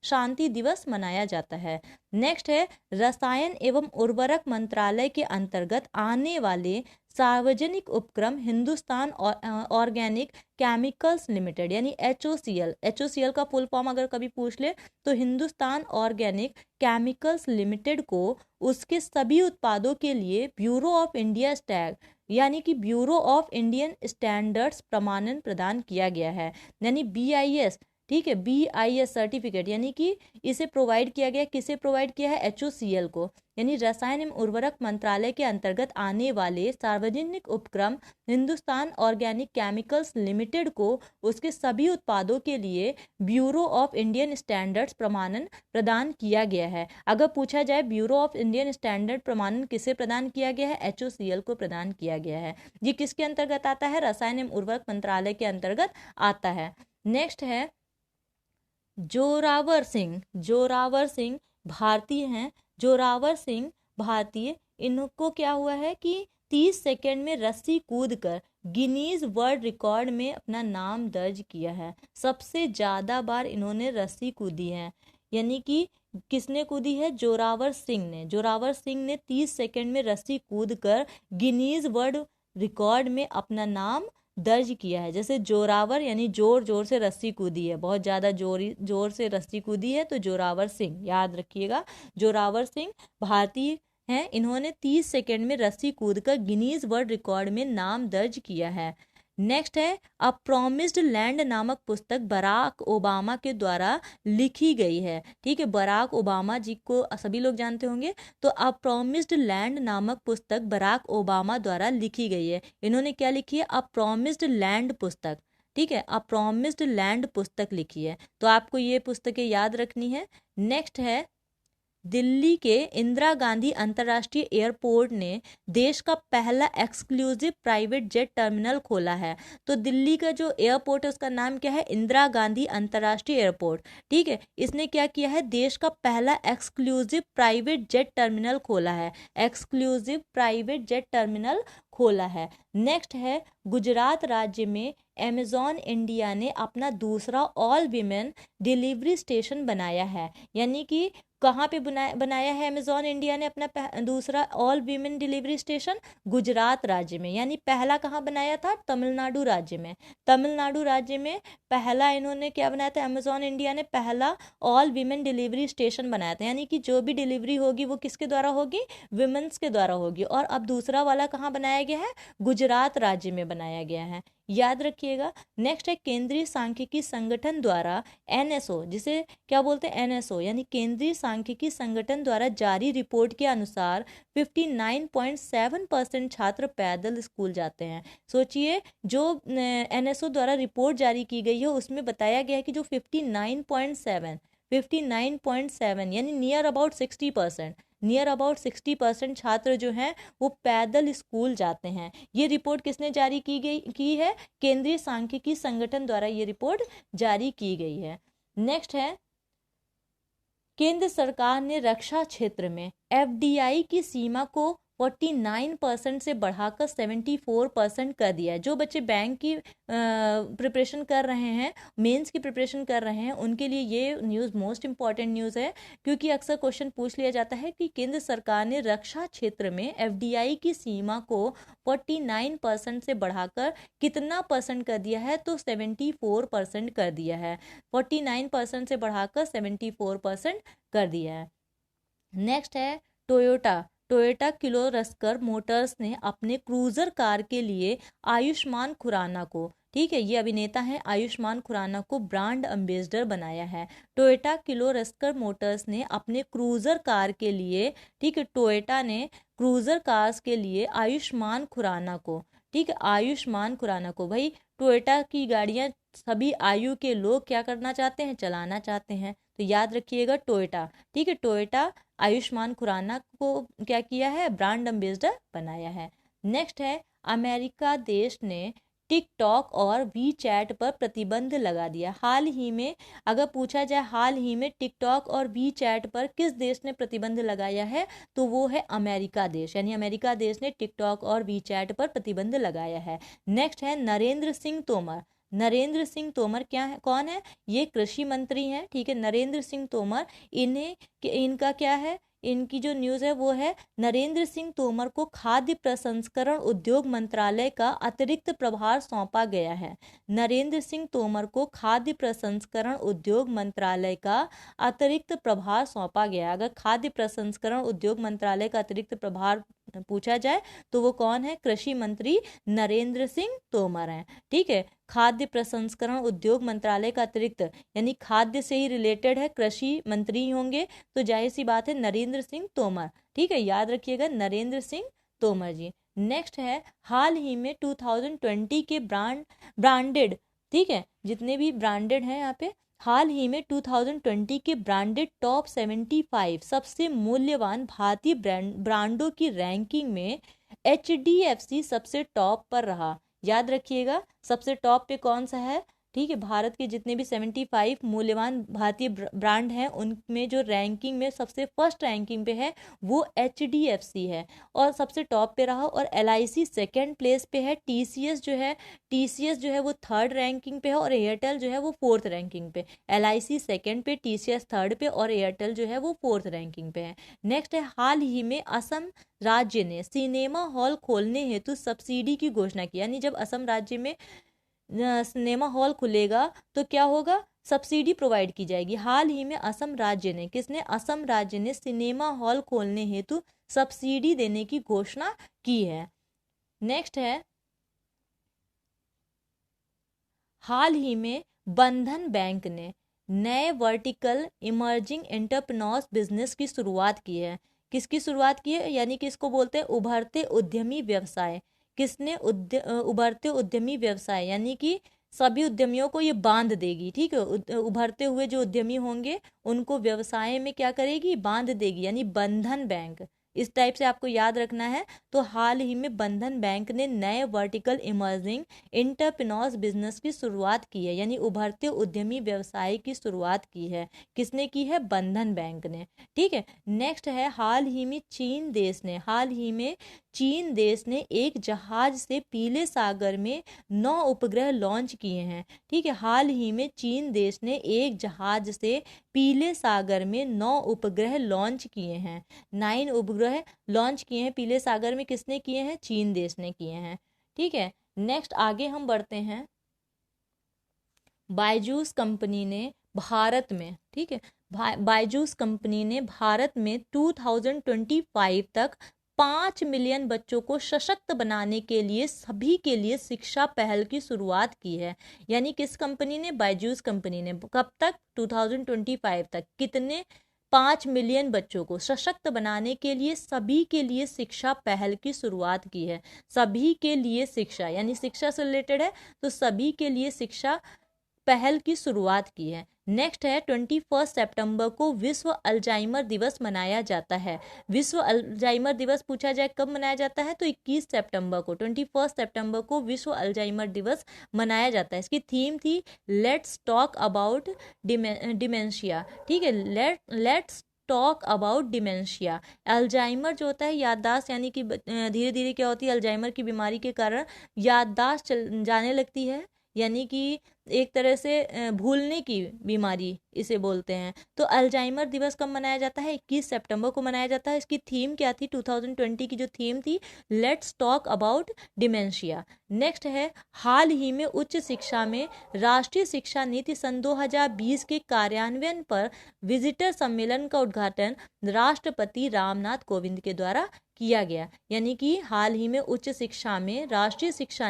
शांति दिवस मनाया जाता है। नेक्स्ट है, रसायन एवं उर्वरक मंत्रालय के अंतर्गत आने वाले सार्वजनिक उपक्रम हिंदुस्तान ऑर्गेनिक केमिकल्स लिमिटेड यानी HOCL, HOCL का फुल फॉर्म अगर कभी पूछ ले तो हिंदुस्तान ऑर्गेनिक केमिकल्स लिमिटेड को उसके सभी उत्पादों के लिए ब्यूरो ऑफ इंडिया स्टैग यानी कि ब्यूरो ऑफ इंडियन स्टैंडर्ड्स प्रमाणन प्रदान किया गया है, यानी BIS। ठीक है, BIS सर्टिफिकेट यानी कि इसे प्रोवाइड किया गया, किसे प्रोवाइड किया है, HOCL को, यानी रसायन एवं उर्वरक मंत्रालय के अंतर्गत आने वाले सार्वजनिक उपक्रम हिंदुस्तान ऑर्गेनिक केमिकल्स लिमिटेड को उसके सभी उत्पादों के लिए ब्यूरो ऑफ इंडियन स्टैंडर्ड्स प्रमाणन प्रदान किया गया है। अगर पूछा जाए ब्यूरो ऑफ इंडियन स्टैंडर्ड प्रमाणन किसे प्रदान किया गया है, HOCL को प्रदान किया गया है। ये किसके अंतर्गत आता है, रसायन एवं उर्वरक मंत्रालय के अंतर्गत आता है। नेक्स्ट है जोरावर सिंह, जोरावर सिंह भारतीय हैं, जोरावर सिंह भारतीय, इनको क्या हुआ है कि 30 सेकंड में रस्सी कूद कर गिनीज वर्ल्ड रिकॉर्ड में अपना नाम दर्ज किया है। सबसे ज़्यादा बार इन्होंने रस्सी कूदी है, यानी कि किसने कूदी है, जोरावर सिंह ने। जोरावर सिंह ने 30 सेकंड में रस्सी कूद कर गिनीज वर्ल्ड रिकॉर्ड में अपना नाम दर्ज किया है। जैसे जोरावर यानी जोर जोर से रस्सी कूदी है, बहुत ज़्यादा जोर से रस्सी कूदी है, तो जोरावर सिंह याद रखिएगा। जोरावर सिंह भारतीय हैं, इन्होंने 30 सेकंड में रस्सी कूदकर गिनीज वर्ल्ड रिकॉर्ड में नाम दर्ज किया है। नेक्स्ट है अ प्रॉमिस्ड लैंड नामक पुस्तक बराक ओबामा के द्वारा लिखी गई है। ठीक है, बराक ओबामा जी को सभी लोग जानते होंगे, तो अ प्रॉमिस्ड लैंड नामक पुस्तक बराक ओबामा द्वारा लिखी गई है। इन्होंने क्या लिखी है, अ प्रॉमिस्ड लैंड पुस्तक। ठीक है, अ प्रॉमिस्ड लैंड पुस्तक लिखी है, तो आपको ये पुस्तकें याद रखनी है। नेक्स्ट है दिल्ली के इंदिरा गांधी अंतर्राष्ट्रीय एयरपोर्ट ने देश का पहला एक्सक्लूसिव प्राइवेट जेट टर्मिनल खोला है। तो दिल्ली का जो एयरपोर्ट है उसका नाम क्या है, इंदिरा गांधी अंतर्राष्ट्रीय एयरपोर्ट। ठीक है, इसने क्या किया है, देश का पहला एक्सक्लूसिव प्राइवेट जेट टर्मिनल खोला है, एक्सक्लूसिव प्राइवेट जेट टर्मिनल खोला है। नेक्स्ट है गुजरात राज्य में अमेजॉन इंडिया ने अपना दूसरा ऑल वीमेन डिलीवरी स्टेशन बनाया है। यानी कि कहाँ पे बनाया है अमेजॉन इंडिया ने अपना दूसरा all women delivery station, Gujarat राज्य में। यानी पहला कहाँ बनाया था, तमिलनाडु राज्य में। तमिलनाडु राज्य में पहला इन्होंने क्या बनाया था, अमेजॉन इंडिया ने पहला ऑल वीमेन डिलीवरी स्टेशन बनाया था। यानी कि जो भी डिलीवरी होगी वो किसके द्वारा होगी, विमेंस के द्वारा होगी। और अब दूसरा वाला कहाँ बनाया गया है, गुजरात राज्य में बनाया गया है, याद रखिएगा। नेक्स्ट है केंद्रीय सांख्यिकी संगठन द्वारा NSO, जिसे क्या बोलते हैं NSO, यानी केंद्रीय सांख्यिकी संगठन द्वारा जारी रिपोर्ट के अनुसार 59.7% छात्र पैदल स्कूल जाते हैं। सोचिए, जो NSO द्वारा रिपोर्ट जारी की गई है उसमें बताया गया है कि जो 59.7 यानी नियर अबाउट 60% छात्र जो हैं वो पैदल स्कूल जाते हैं। ये रिपोर्ट किसने जारी की है, केंद्रीय सांख्यिकी संगठन द्वारा ये रिपोर्ट जारी की गई है। नेक्स्ट है केंद्र सरकार ने रक्षा क्षेत्र में FDI की सीमा को 49% से बढ़ाकर 74% कर दिया है। जो बच्चे बैंक की प्रिपरेशन कर रहे हैं, मेंस की प्रिपरेशन कर रहे हैं, उनके लिए ये न्यूज़ मोस्ट इम्पॉर्टेंट न्यूज़ है, क्योंकि अक्सर क्वेश्चन पूछ लिया जाता है कि केंद्र सरकार ने रक्षा क्षेत्र में एफडीआई की सीमा को 49% से बढ़ाकर कितना परसेंट कर दिया है, तो 74% कर दिया है। 49% से बढ़ाकर 74% कर दिया है। नेक्स्ट है टोयोटा। टोयोटा किर्लोस्कर मोटर्स ने अपने क्रूजर कार के लिए आयुष्मान खुराना को, ठीक है, ये अभिनेता हैं, आयुष्मान खुराना को ब्रांड एम्बेसडर बनाया है। टोयोटा किर्लोस्कर मोटर्स ने अपने क्रूजर कार के लिए, ठीक है, टोयोटा ने क्रूजर कार्स के लिए आयुष्मान खुराना को, ठीक है, आयुष्मान खुराना को, भाई टोयोटा की गाड़ियां सभी आयु के लोग क्या करना चाहते हैं, चलाना चाहते हैं, तो याद रखिएगा टोयोटा, ठीक है, टोयोटा आयुष्मान खुराना को क्या किया है, ब्रांड एम्बेसडर बनाया है। नेक्स्ट है अमेरिका देश ने टिकटॉक और वी चैट पर प्रतिबंध लगा दिया। हाल ही में अगर पूछा जाए, हाल ही में टिकटॉक और वी चैट पर किस देश ने प्रतिबंध लगाया है, तो वो है अमेरिका देश, यानी अमेरिका देश ने टिकटॉक और वी चैट पर प्रतिबंध लगाया है। नेक्स्ट है नरेंद्र सिंह तोमर। नरेंद्र सिंह तोमर क्या है, कौन है, ये कृषि मंत्री हैं, ठीक है, नरेंद्र सिंह तोमर, इनका क्या है, इनकी जो न्यूज़ है वो है नरेंद्र सिंह तोमर को खाद्य प्रसंस्करण उद्योग मंत्रालय का अतिरिक्त प्रभार सौंपा गया है। नरेंद्र सिंह तोमर को खाद्य प्रसंस्करण उद्योग मंत्रालय का अतिरिक्त प्रभार सौंपा गया। अगर खाद्य प्रसंस्करण उद्योग मंत्रालय का अतिरिक्त प्रभार पूछा जाए तो वो कौन है, कृषि मंत्री नरेंद्र सिंह तोमर हैं, ठीक है। खाद्य प्रसंस्करण उद्योग मंत्रालय का अतिरिक्त, यानी खाद्य से ही रिलेटेड है, कृषि मंत्री होंगे, तो जाहिर सी बात है नरेंद्र सिंह तोमर, ठीक है, याद रखिएगा नरेंद्र सिंह तोमर जी। नेक्स्ट है हाल ही में 2020 के ब्रांडेड, ठीक है, जितने भी ब्रांडेड हैं यहाँ पे, हाल ही में 2020 के ब्रांडेड टॉप 75 सबसे मूल्यवान भारतीय ब्रांडों की रैंकिंग में HDFC सबसे टॉप पर रहा। याद रखिएगा सबसे टॉप पे कौन सा है, ठीक है, भारत के जितने भी 75 मूल्यवान भारतीय ब्रांड हैं उनमें जो रैंकिंग में सबसे फर्स्ट रैंकिंग पे है वो HDFC है और सबसे टॉप पे रहा। और LIC सेकेंड प्लेस पे है, TCS जो है वो थर्ड रैंकिंग पे है और एयरटेल जो है वो फोर्थ रैंकिंग पे। LIC सेकेंड पे, TCS थर्ड पे और एयरटेल जो है वो फोर्थ रैंकिंग पे है। नेक्स्ट है हाल ही में असम राज्य ने सिनेमा हॉल खोलने हेतु सब्सिडी की घोषणा की, यानी जब असम राज्य में सिनेमा हॉल खुलेगा तो क्या होगा, सब्सिडी प्रोवाइड की जाएगी। हाल ही में असम राज्य ने, किसने, असम राज्य ने सिनेमा हॉल खोलने हेतु सब्सिडी देने की घोषणा की है। नेक्स्ट है हाल ही में बंधन बैंक ने नए वर्टिकल इमर्जिंग एंटरप्रेन्योर्स बिजनेस की शुरुआत की है। किसकी शुरुआत की है, यानी कि इसको बोलते हैं उभरते उद्यमी व्यवसाय। किसने, उभरते उद्यमी व्यवसाय, यानी कि सभी उद्यमियों को ये बांध देगी, ठीक है, उभरते हुए जो उद्यमी होंगे उनको व्यवसाय में क्या करेगी, बांध देगी, यानी बंधन बैंक, इस टाइप से आपको याद रखना है। तो हाल ही में बंधन बैंक ने नए वर्टिकल इमर्जिंग एंटरप्रेन्योर्स बिजनेस की शुरुआत की है, यानी उभरते उद्यमी व्यवसाय की शुरुआत की है। किसने की है, बंधन बैंक ने, ठीक है। नेक्स्ट है हाल ही में चीन देश ने एक जहाज से पीले सागर में 9 उपग्रह लॉन्च किए हैं, ठीक है। हाल ही में चीन देश ने एक जहाज से पीले सागर में 9 उपग्रह लॉन्च किए हैं। 9 उपग्रह लॉन्च किए हैं पीले सागर में, किसने किए हैं, चीन देश ने किए हैं, ठीक है। नेक्स्ट आगे हम बढ़ते हैं। बायजूस कंपनी ने भारत में, ठीक है, बायजूस कंपनी ने भारत में 2025 तक 5 मिलियन बच्चों को सशक्त बनाने के लिए सभी के लिए शिक्षा पहल की शुरुआत की है। यानी किस कंपनी ने, बायजूस कंपनी ने, कब तक, 2025 तक, कितने, 5 मिलियन बच्चों को सशक्त बनाने के लिए सभी के लिए शिक्षा पहल की शुरुआत की है। सभी के लिए शिक्षा, यानी शिक्षा से रिलेटेड है तो सभी के लिए शिक्षा पहल की शुरुआत की है। नेक्स्ट है 21 सितंबर को विश्व अल्जाइमर दिवस मनाया जाता है। विश्व अल्जाइमर दिवस पूछा जाए कब मनाया जाता है, तो 21 सितंबर को, 21 सितंबर को विश्व अल्जाइमर दिवस मनाया जाता है। इसकी थीम थी लेट्स टॉक अबाउट डिमेंशिया, ठीक है, let's talk about dementia. Alzheimer जो होता है याददाश्त, यानी कि धीरे धीरे क्या होती है, अल्जाइमर की बीमारी के कारण याददाश्त चल जाने लगती है, यानी कि एक तरह से भूलने की बीमारी इसे बोलते हैं। तो अल्जाइमर दिवस कब मनाया जाता है? 21 सितंबर को मनाया जाता है। इसकी थीम क्या थी? 2020 की जो थीम थी, let's talk about dementia. Next है, हाल ही में उच्च शिक्षा में राष्ट्रीय शिक्षा नीति सन 2020 के कार्यान्वयन पर विजिटर सम्मेलन का उद्घाटन राष्ट्रपति रामनाथ कोविंद के द्वारा किया गया। यानी कि हाल ही में उच्च शिक्षा में राष्ट्रीय शिक्षा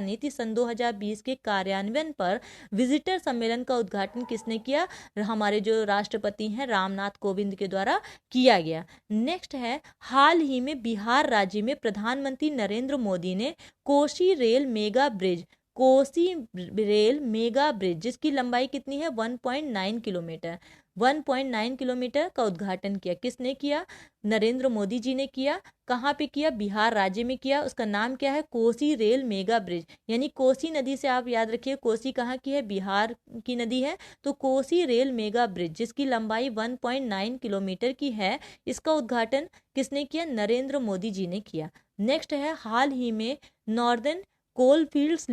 नीति सन 2020 के कार्यान्वयन पर विजिटर सम्मेलन का उद्घाटन किसने किया? हमारे जो राष्ट्रपति हैं रामनाथ कोविंद के द्वारा किया गया। नेक्स्ट है, हाल ही में बिहार राज्य में प्रधानमंत्री नरेंद्र मोदी ने कोसी रेल मेगा ब्रिज जिसकी लंबाई कितनी है? 1.9 किलोमीटर 1.9 किलोमीटर का उद्घाटन किया। किसने किया? नरेंद्र मोदी जी ने किया। कहाँ पे किया? बिहार राज्य में किया। उसका नाम क्या है? Kosi rail mega bridge. यानी कोसी नदी से आप याद रखिए, कोसी कहाँ की है? बिहार की नदी है। तो कोसी रेल मेगा ब्रिज जिसकी लंबाई 1.9 किलोमीटर की है, इसका उद्घाटन किसने किया? नरेंद्र मोदी जी ने किया। नेक्स्ट है, हाल ही में नॉर्दर्न कोलफील्ड्स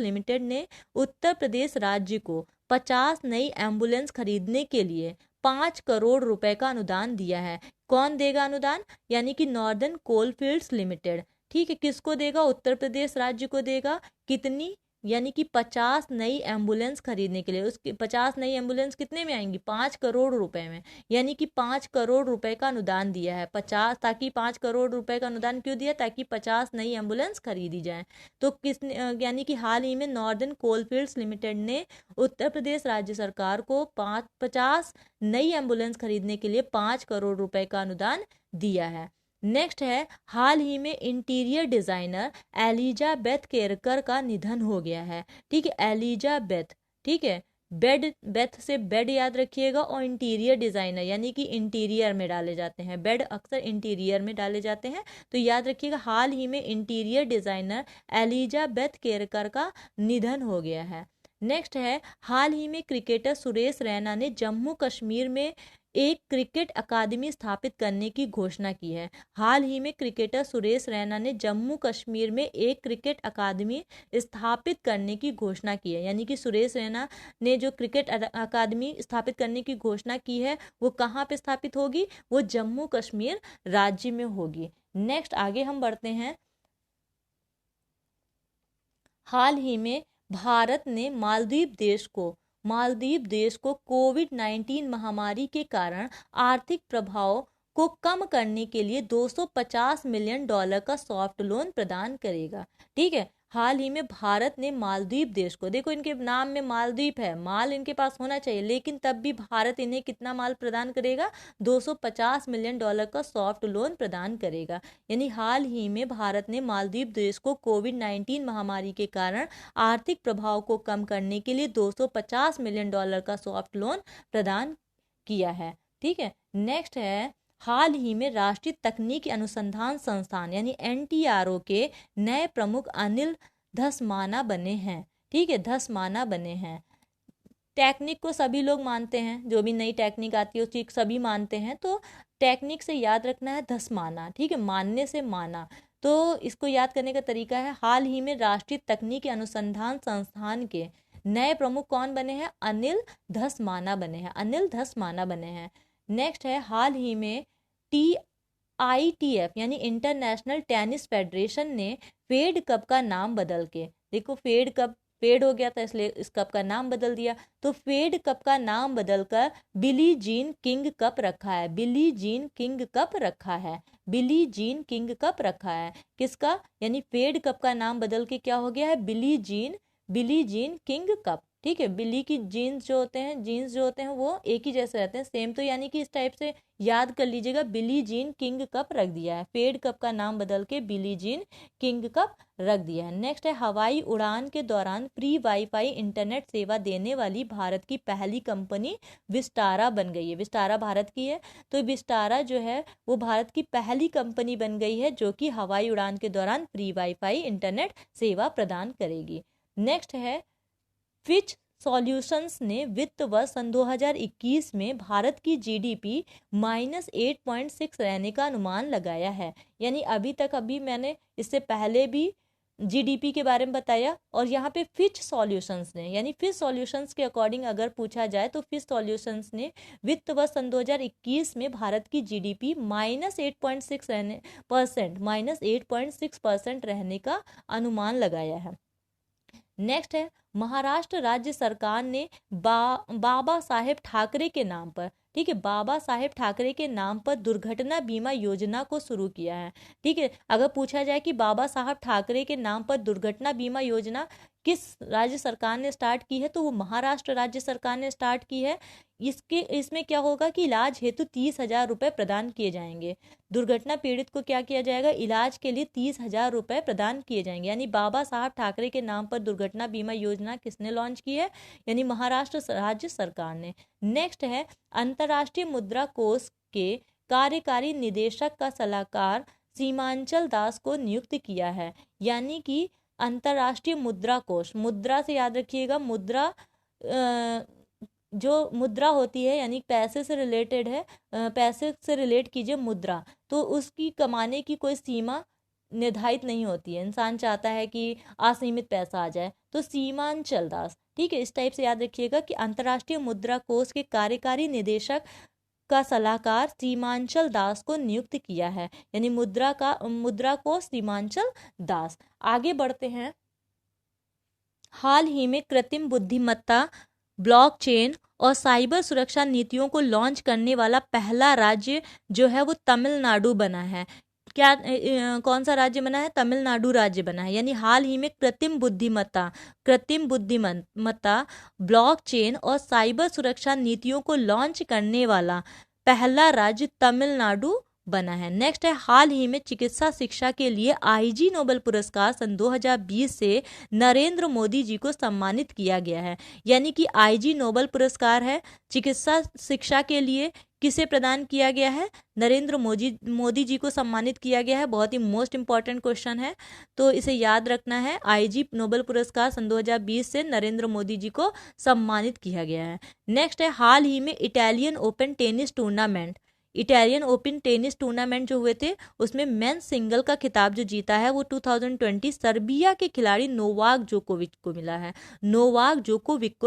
लिमिटेड ने उत्तर प्रदेश राज्य को 50 नई एम्बुलेंस खरीदने के लिए 5 करोड़ रुपए का अनुदान दिया है। कौन देगा अनुदान? यानी कि नॉर्दर्न कोलफील्ड्स लिमिटेड। ठीक है, किसको देगा? उत्तर प्रदेश राज्य को देगा। कितनी? यानी कि 50 नई एम्बुलेंस खरीदने के लिए। उसकी 50 नई एम्बुलेंस कितने में आएंगी? 5 करोड़ रुपए में। यानी कि 5 करोड़ रुपए का अनुदान दिया है। 50, ताकि 5 करोड़ रुपए का अनुदान क्यों दिया? ताकि 50 नई एम्बुलेंस खरीदी जाए। तो किसने, यानी कि हाल ही में नॉर्दर्न कोलफील्ड्स लिमिटेड ने उत्तर प्रदेश राज्य सरकार को 50 नई एम्बुलेंस खरीदने के लिए 5 करोड़ रुपए का अनुदान दिया है। नेक्स्ट है, हाल ही में इंटीरियर डिजाइनर एलिजाबेथ केरकर का निधन हो गया है। ठीक है, एलिजाबेथ। ठीक है, बेथ से बेड याद रखिएगा, और इंटीरियर डिजाइनर यानी कि इंटीरियर में डाले जाते हैं। बेड अक्सर इंटीरियर में डाले जाते हैं, तो याद रखिएगा हाल ही में इंटीरियर डिजाइनर एलिजाबेथ केरकर का निधन हो गया है। नेक्स्ट है, हाल ही में क्रिकेटर सुरेश रैना ने जम्मू कश्मीर में एक क्रिकेट अकादमी स्थापित करने की घोषणा की है। हाल ही में क्रिकेटर सुरेश रैना ने जम्मू कश्मीर में एक क्रिकेट अकादमी स्थापित करने की घोषणा की है। यानी कि सुरेश रैना ने जो क्रिकेट अकादमी स्थापित करने की घोषणा की है, वो कहाँ पे स्थापित होगी? वो जम्मू कश्मीर राज्य में होगी। नेक्स्ट आगे हम बढ़ते हैं। हाल ही में भारत ने मालदीव देश को कोविड-19 महामारी के कारण आर्थिक प्रभाव को कम करने के लिए $250 मिलियन का सॉफ्ट लोन प्रदान करेगा। ठीक है, हाल ही में भारत ने मालदीव देश को, देखो इनके नाम में मालदीव है, माल इनके पास होना चाहिए, लेकिन तब भी भारत इन्हें कितना माल प्रदान करेगा? $250 मिलियन का सॉफ्ट लोन प्रदान करेगा। यानी हाल ही में भारत ने मालदीव देश को कोविड-19 महामारी के कारण आर्थिक प्रभाव को कम करने के लिए $250 मिलियन का सॉफ्ट लोन प्रदान किया है। ठीक है, नेक्स्ट है, हाल ही में राष्ट्रीय तकनीकी अनुसंधान संस्थान यानी NTRO के नए प्रमुख अनिल धस्माना बने हैं। ठीक है, धस्माना बने हैं। टेक्निक को सभी लोग मानते हैं, जो भी नई टेक्निक आती है उसकी सभी मानते हैं, तो टेक्निक से याद रखना है धस्माना। ठीक है, मानने से माना, तो इसको याद करने का तरीका है, हाल ही में राष्ट्रीय तकनीकी अनुसंधान संस्थान के नए प्रमुख कौन बने हैं? अनिल धस्माना बने हैं। नेक्स्ट है, हाल ही में ITF यानी इंटरनेशनल टेनिस फेडरेशन ने फेड कप का नाम बदल के, देखो फेड हो गया था इसलिए इस कप का नाम बदल दिया, तो फेड कप का नाम बदलकर बिली जीन किंग कप रखा है। बिली जीन किंग कप रखा है। किसका? यानी फेड कप का नाम बदल के क्या हो गया है? Billie Jean King cup. ठीक है, बिली की जीन्स जो होते हैं वो एक ही जैसे रहते हैं, सेम, तो यानी कि इस टाइप से याद कर लीजिएगा, बिली जीन किंग कप रख दिया है। फेड कप का नाम बदल के बिली जीन किंग कप रख दिया है। नेक्स्ट है, हवाई उड़ान के दौरान फ्री वाईफाई इंटरनेट सेवा देने वाली भारत की पहली कंपनी विस्टारा बन गई है। विस्टारा भारत की है, तो विस्टारा जो है वो भारत की पहली कंपनी बन गई है जो कि हवाई उड़ान के दौरान फ्री वाईफाई इंटरनेट सेवा प्रदान करेगी। नेक्स्ट है, फिच सॉल्यूशंस ने वित्त वर्ष सन 2021 में भारत की जीडीपी -8.6 रहने का अनुमान लगाया है। यानी अभी मैंने इससे पहले भी जीडीपी के बारे में बताया, और यहाँ पे फिच सॉल्यूशंस ने, यानी फिच सॉल्यूशंस के अकॉर्डिंग अगर पूछा जाए तो फिच सॉल्यूशंस ने वित्त वर्ष सन 2021 में भारत की जीडीपी -8.6% रहने का अनुमान लगाया है। नेक्स्ट है, महाराष्ट्र राज्य सरकार ने बाबा साहेब ठाकरे के नाम पर, ठीक है, बाबा साहेब ठाकरे के नाम पर दुर्घटना बीमा योजना को शुरू किया है। ठीक है, अगर पूछा जाए कि बाबा साहब ठाकरे के नाम पर दुर्घटना बीमा योजना किस राज्य सरकार ने स्टार्ट की है, तो वो महाराष्ट्र राज्य सरकार ने स्टार्ट की है। इसमें क्या होगा कि इलाज हेतु 30,000 रुपये प्रदान किए जाएंगे। दुर्घटना पीड़ित को क्या किया जाएगा, इलाज के लिए 30,000 रुपये प्रदान किए जाएंगे। यानी बाबा साहब ठाकरे के नाम पर दुर्घटना बीमा योजना किसने लॉन्च की है, यानी महाराष्ट्र राज्य सरकार ने। नेक्स्ट है, अंतर्राष्ट्रीय मुद्रा कोष के कार्यकारी निदेशक का सलाहकार सीमांचल दास को नियुक्त किया है। यानी कि अंतर्राष्ट्रीय मुद्रा कोष, मुद्रा से याद रखिएगा, मुद्रा जो मुद्रा होती है यानी पैसे से रिलेटेड है, पैसे से रिलेट कीजिए मुद्रा, तो उसकी कमाने की कोई सीमा निर्धारित नहीं होती है। इंसान चाहता है कि असीमित पैसा आ जाए, तो सीमांचल दास, ठीक है, इस टाइप से याद रखिएगा कि अंतर्राष्ट्रीय मुद्रा कोष के कार्यकारी निदेशक का सलाहकार सीमांचल दास को नियुक्त किया है। यानी मुद्रा कोष सीमांचल दास। आगे बढ़ते हैं, हाल ही में कृत्रिम बुद्धिमत्ता, ब्लॉकचेन और साइबर सुरक्षा नीतियों को लॉन्च करने वाला पहला राज्य जो है वो तमिलनाडु बना है। क्या कौन सा राज्य बना है, तमिलनाडु राज्य बना है। यानी हाल ही में कृत्रिम बुद्धिमत्ता, ब्लॉकचेन और साइबर सुरक्षा नीतियों को लॉन्च करने वाला पहला राज्य तमिलनाडु बना है। नेक्स्ट है, हाल ही में चिकित्सा शिक्षा के लिए आईजी नोबेल पुरस्कार सन 2020 से नरेंद्र मोदी जी को सम्मानित किया गया है। यानी कि आईजी नोबेल पुरस्कार है चिकित्सा शिक्षा के लिए, किसे प्रदान किया गया है, नरेंद्र मोदी जी को सम्मानित किया गया है। बहुत ही मोस्ट इंपॉर्टेंट क्वेश्चन है, तो इसे याद रखना है। आईजी नोबेल पुरस्कार सन 2020 से नरेंद्र मोदी जी को सम्मानित किया गया है। नेक्स्ट है, हाल ही में इटालियन ओपन टेनिस टूर्नामेंट जो हुए थे उसमें मेंस सिंगल का खिताब जो जीता है वो 2020 सर्बिया के खिलाड़ी नोवाक जोकोविच को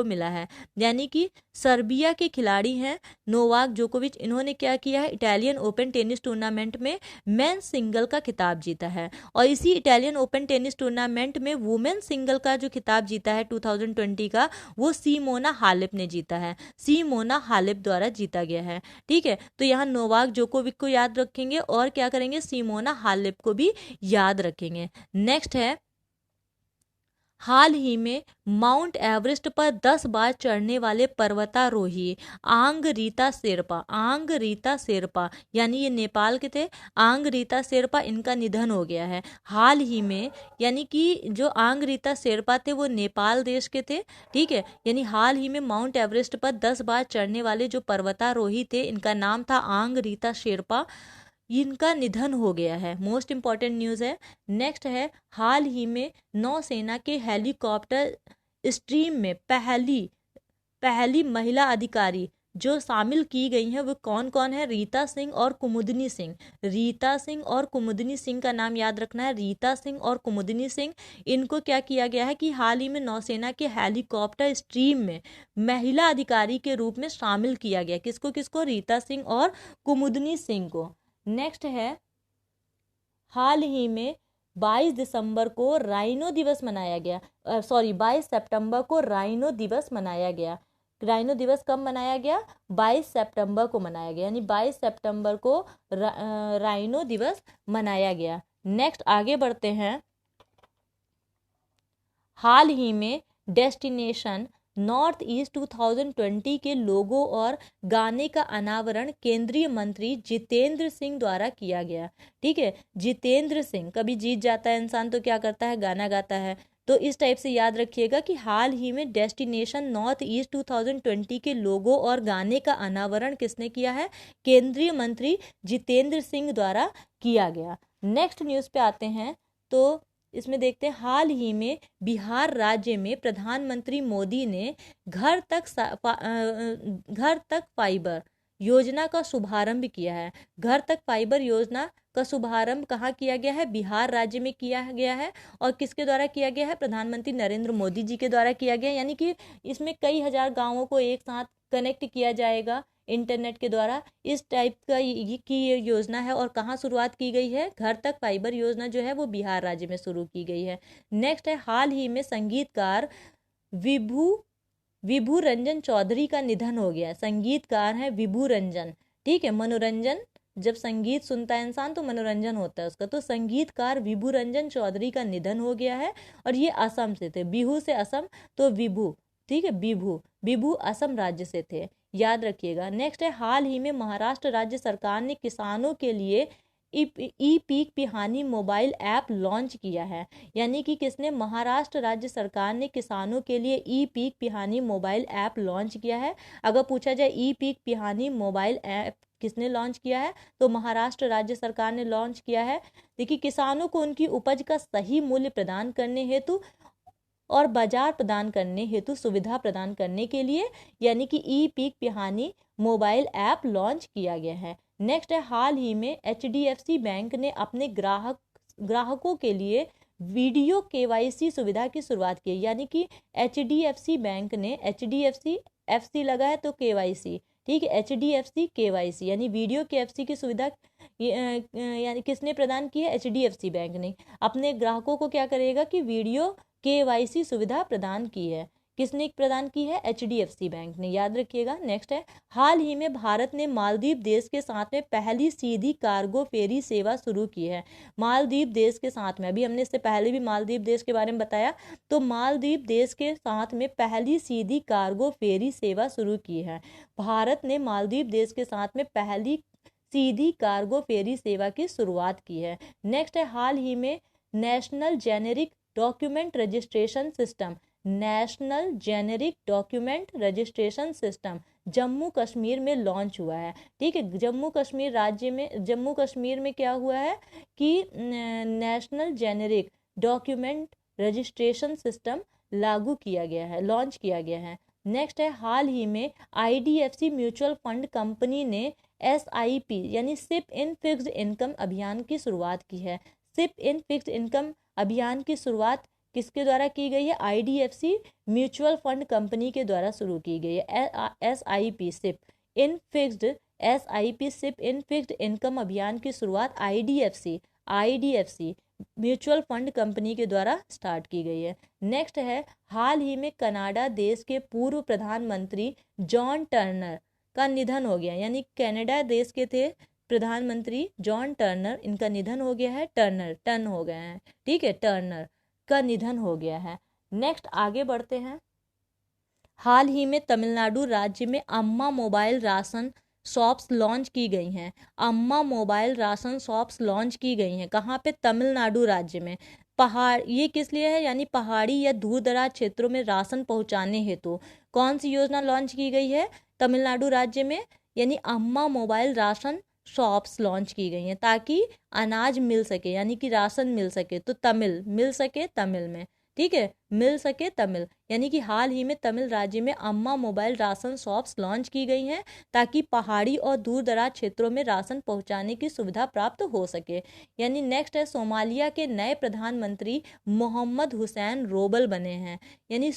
मिला है। यानी कि सर्बिया के खिलाड़ी हैं नोवाक जोकोविच, इन्होंने क्या किया है, इटालियन ओपन टेनिस टूर्नामेंट में मेंस सिंगल का खिताब जीता है। और इसी इटालियन ओपन टेनिस टूर्नामेंट में वुमेन सिंगल का जो खिताब जीता है 2020 का, वो सिमोना हालेप ने जीता है, सिमोना हालेप द्वारा जीता गया है। ठीक है, तो यहाँ नोवाक जोकोविच को याद रखेंगे और क्या करेंगे, सिमोना हालेप को भी याद रखेंगे। नेक्स्ट है, हाल ही में माउंट एवरेस्ट पर 10 बार चढ़ने वाले पर्वतारोही आंग रीता शेरपा, यानी ये नेपाल के थे, आंग रीता शेरपा, इनका निधन हो गया है हाल ही में। यानी कि जो आंग रीता शेरपा थे वो नेपाल देश के थे। ठीक है, यानी हाल ही में माउंट एवरेस्ट पर 10 बार चढ़ने वाले जो पर्वतारोही थे, इनका नाम था आंग रीता शेरपा, इनका निधन हो गया है। मोस्ट इंपॉर्टेंट न्यूज़ है। नेक्स्ट है, हाल ही में नौसेना के हेलीकॉप्टर स्ट्रीम में पहली महिला अधिकारी जो शामिल की गई हैं वो कौन कौन है, रीता सिंह और कुमुदनी सिंह का नाम याद रखना है, रीता सिंह और कुमुदनी सिंह। इनको क्या किया गया है कि हाल ही में नौसेना के हेलीकॉप्टर स्ट्रीम में महिला अधिकारी के रूप में शामिल किया गया। किसको, रीता सिंह और कुमुदनी सिंह को। नेक्स्ट है, हाल ही में 22 दिसंबर को राइनो दिवस मनाया गया, 22 सितंबर को राइनो दिवस मनाया गया। राइनो दिवस कब मनाया गया, 22 सितंबर को मनाया गया, यानी 22 सितंबर को राइनो दिवस मनाया गया। नेक्स्ट आगे बढ़ते हैं, हाल ही में डेस्टिनेशन नॉर्थ ईस्ट 2020 के लोगो और गाने का अनावरण केंद्रीय मंत्री जितेंद्र सिंह द्वारा किया गया। ठीक है, जितेंद्र सिंह, कभी जीत जाता है इंसान तो क्या करता है, गाना गाता है। तो इस टाइप से याद रखिएगा कि हाल ही में डेस्टिनेशन नॉर्थ ईस्ट 2020 के लोगो और गाने का अनावरण किसने किया है, केंद्रीय मंत्री जितेंद्र सिंह द्वारा किया गया। नेक्स्ट न्यूज़ पे आते हैं, तो इसमें देखते हैं, हाल ही में बिहार राज्य में प्रधानमंत्री मोदी ने घर तक फाइबर योजना का शुभारंभ किया है। घर तक फाइबर योजना का शुभारंभ कहाँ किया गया है? बिहार राज्य में किया गया है। और किसके द्वारा किया गया है? प्रधानमंत्री नरेंद्र मोदी जी के द्वारा किया गया है। यानी कि इसमें कई हजार गांवों को एक साथ कनेक्ट किया जाएगा इंटरनेट के द्वारा। इस टाइप का की ये योजना है। और कहाँ शुरुआत की गई है? घर तक फाइबर योजना जो है वो बिहार राज्य में शुरू की गई है। नेक्स्ट है, हाल ही में संगीतकार विभू रंजन चौधरी का निधन हो गया। संगीतकार है विभू रंजन, ठीक है। मनोरंजन, जब संगीत सुनता है इंसान तो मनोरंजन होता है उसका, तो संगीतकार विभू रंजन चौधरी का निधन हो गया है। और ये असम से थे, बिहू से असम, तो विभू, ठीक है, विभू असम राज्य से थे, याद रखिएगा। नेक्स्ट है, हाल ही में महाराष्ट्र राज्य सरकार ने किसानों के लिए ई peak Pihani mobile app launch किया है। यानी कि किसने? महाराष्ट्र राज्य सरकार ने किसानों के लिए ई peak Pihani mobile app launch किया है। अगर पूछा जाए ई पीक पिहानी मोबाइल ऐप किसने लॉन्च किया है, तो महाराष्ट्र राज्य सरकार ने लॉन्च किया है। देखिए, किसानों को उनकी उपज का सही मूल्य प्रदान करने हेतु और बाजार प्रदान करने हेतु सुविधा प्रदान करने के लिए, यानी कि ई peak Pihani mobile app launch किया गया है। नेक्स्ट है, हाल ही में HDFC बैंक ने अपने ग्राहकों के लिए वीडियो KYC सुविधा की शुरुआत की। यानी कि HDFC बैंक ने, HDFC FC लगा है तो KYC, ठीक है, HDFC KYC यानी वीडियो KYC की सुविधा यानी किसने प्रदान की है? HDFC बैंक ने अपने ग्राहकों को क्या करेगा कि वीडियो KYC सुविधा प्रदान की है। किसने प्रदान की है? HDFC बैंक ने, याद रखिएगा। नेक्स्ट है, हाल ही में भारत ने मालदीव देश के साथ में पहली सीधी कार्गो फेरी सेवा शुरू की है। मालदीव देश के साथ में, अभी हमने इससे पहले भी मालदीव देश के बारे में बताया, तो मालदीव देश के साथ में पहली सीधी कार्गो फेरी सेवा शुरू की है। भारत ने मालदीव देश के साथ में पहली सीधी कार्गो फेरी सेवा की शुरुआत की है। नेक्स्ट है, हाल ही में national generic document registration system, national generic document registration system Jammu Kashmir में लॉन्च हुआ है, ठीक है। जम्मू कश्मीर राज्य में, जम्मू कश्मीर में क्या हुआ है कि national generic document registration system लागू किया गया है, लॉन्च किया गया है। नेक्स्ट है, हाल ही में IDFC म्यूचुअल फंड कंपनी ने SIP यानी सिप इन फिक्स्ड इनकम अभियान की शुरुआत की है। सिप इन फिक्स्ड इनकम अभियान की शुरुआत किसके द्वारा की गई है? IDFC म्यूचुअल फंड कंपनी के द्वारा शुरू की गई है। SIP SIP in fixed income अभियान की शुरुआत IDFC म्यूचुअल फंड कंपनी के द्वारा स्टार्ट की गई है। नेक्स्ट है, हाल ही में कनाडा देश के पूर्व प्रधानमंत्री जॉन टर्नर का निधन हो गया। यानी कनाडा देश के थे प्रधानमंत्री जॉन टर्नर, इनका निधन हो गया है। टर्न हो गए हैं, ठीक है, टर्नर का निधन हो गया है। नेक्स्ट आगे बढ़ते हैं, हाल ही में तमिलनाडु राज्य में अम्मा मोबाइल राशन शॉप्स लॉन्च की गई हैं। अम्मा मोबाइल राशन शॉप्स लॉन्च की गई हैं। कहाँ पे? तमिलनाडु राज्य में। ये किस लिए है? यानी पहाड़ी या दूर दराज क्षेत्रों में राशन पहुंचाने हेतु कौन सी योजना लॉन्च की गई है तमिलनाडु राज्य में? यानी अम्मा मोबाइल राशन शॉप्स लॉन्च की गई हैं ताकि अनाज मिल सके, यानी कि राशन मिल सके, तो मिल सके तमिल में, ठीक है, मिल सके तमिल। यानी कि हाल ही में तमिल राज्य में अम्मा मोबाइल राशन शॉप्स लॉन्च की गई हैं ताकि पहाड़ी और दूर दराज क्षेत्रों में राशन पहुंचाने की सुविधा प्राप्त हो सके। यानी नेक्स्ट है, सोमालिया के नए प्रधानमंत्री मोहम्मद हुसैन रोबल बने हैं। यानी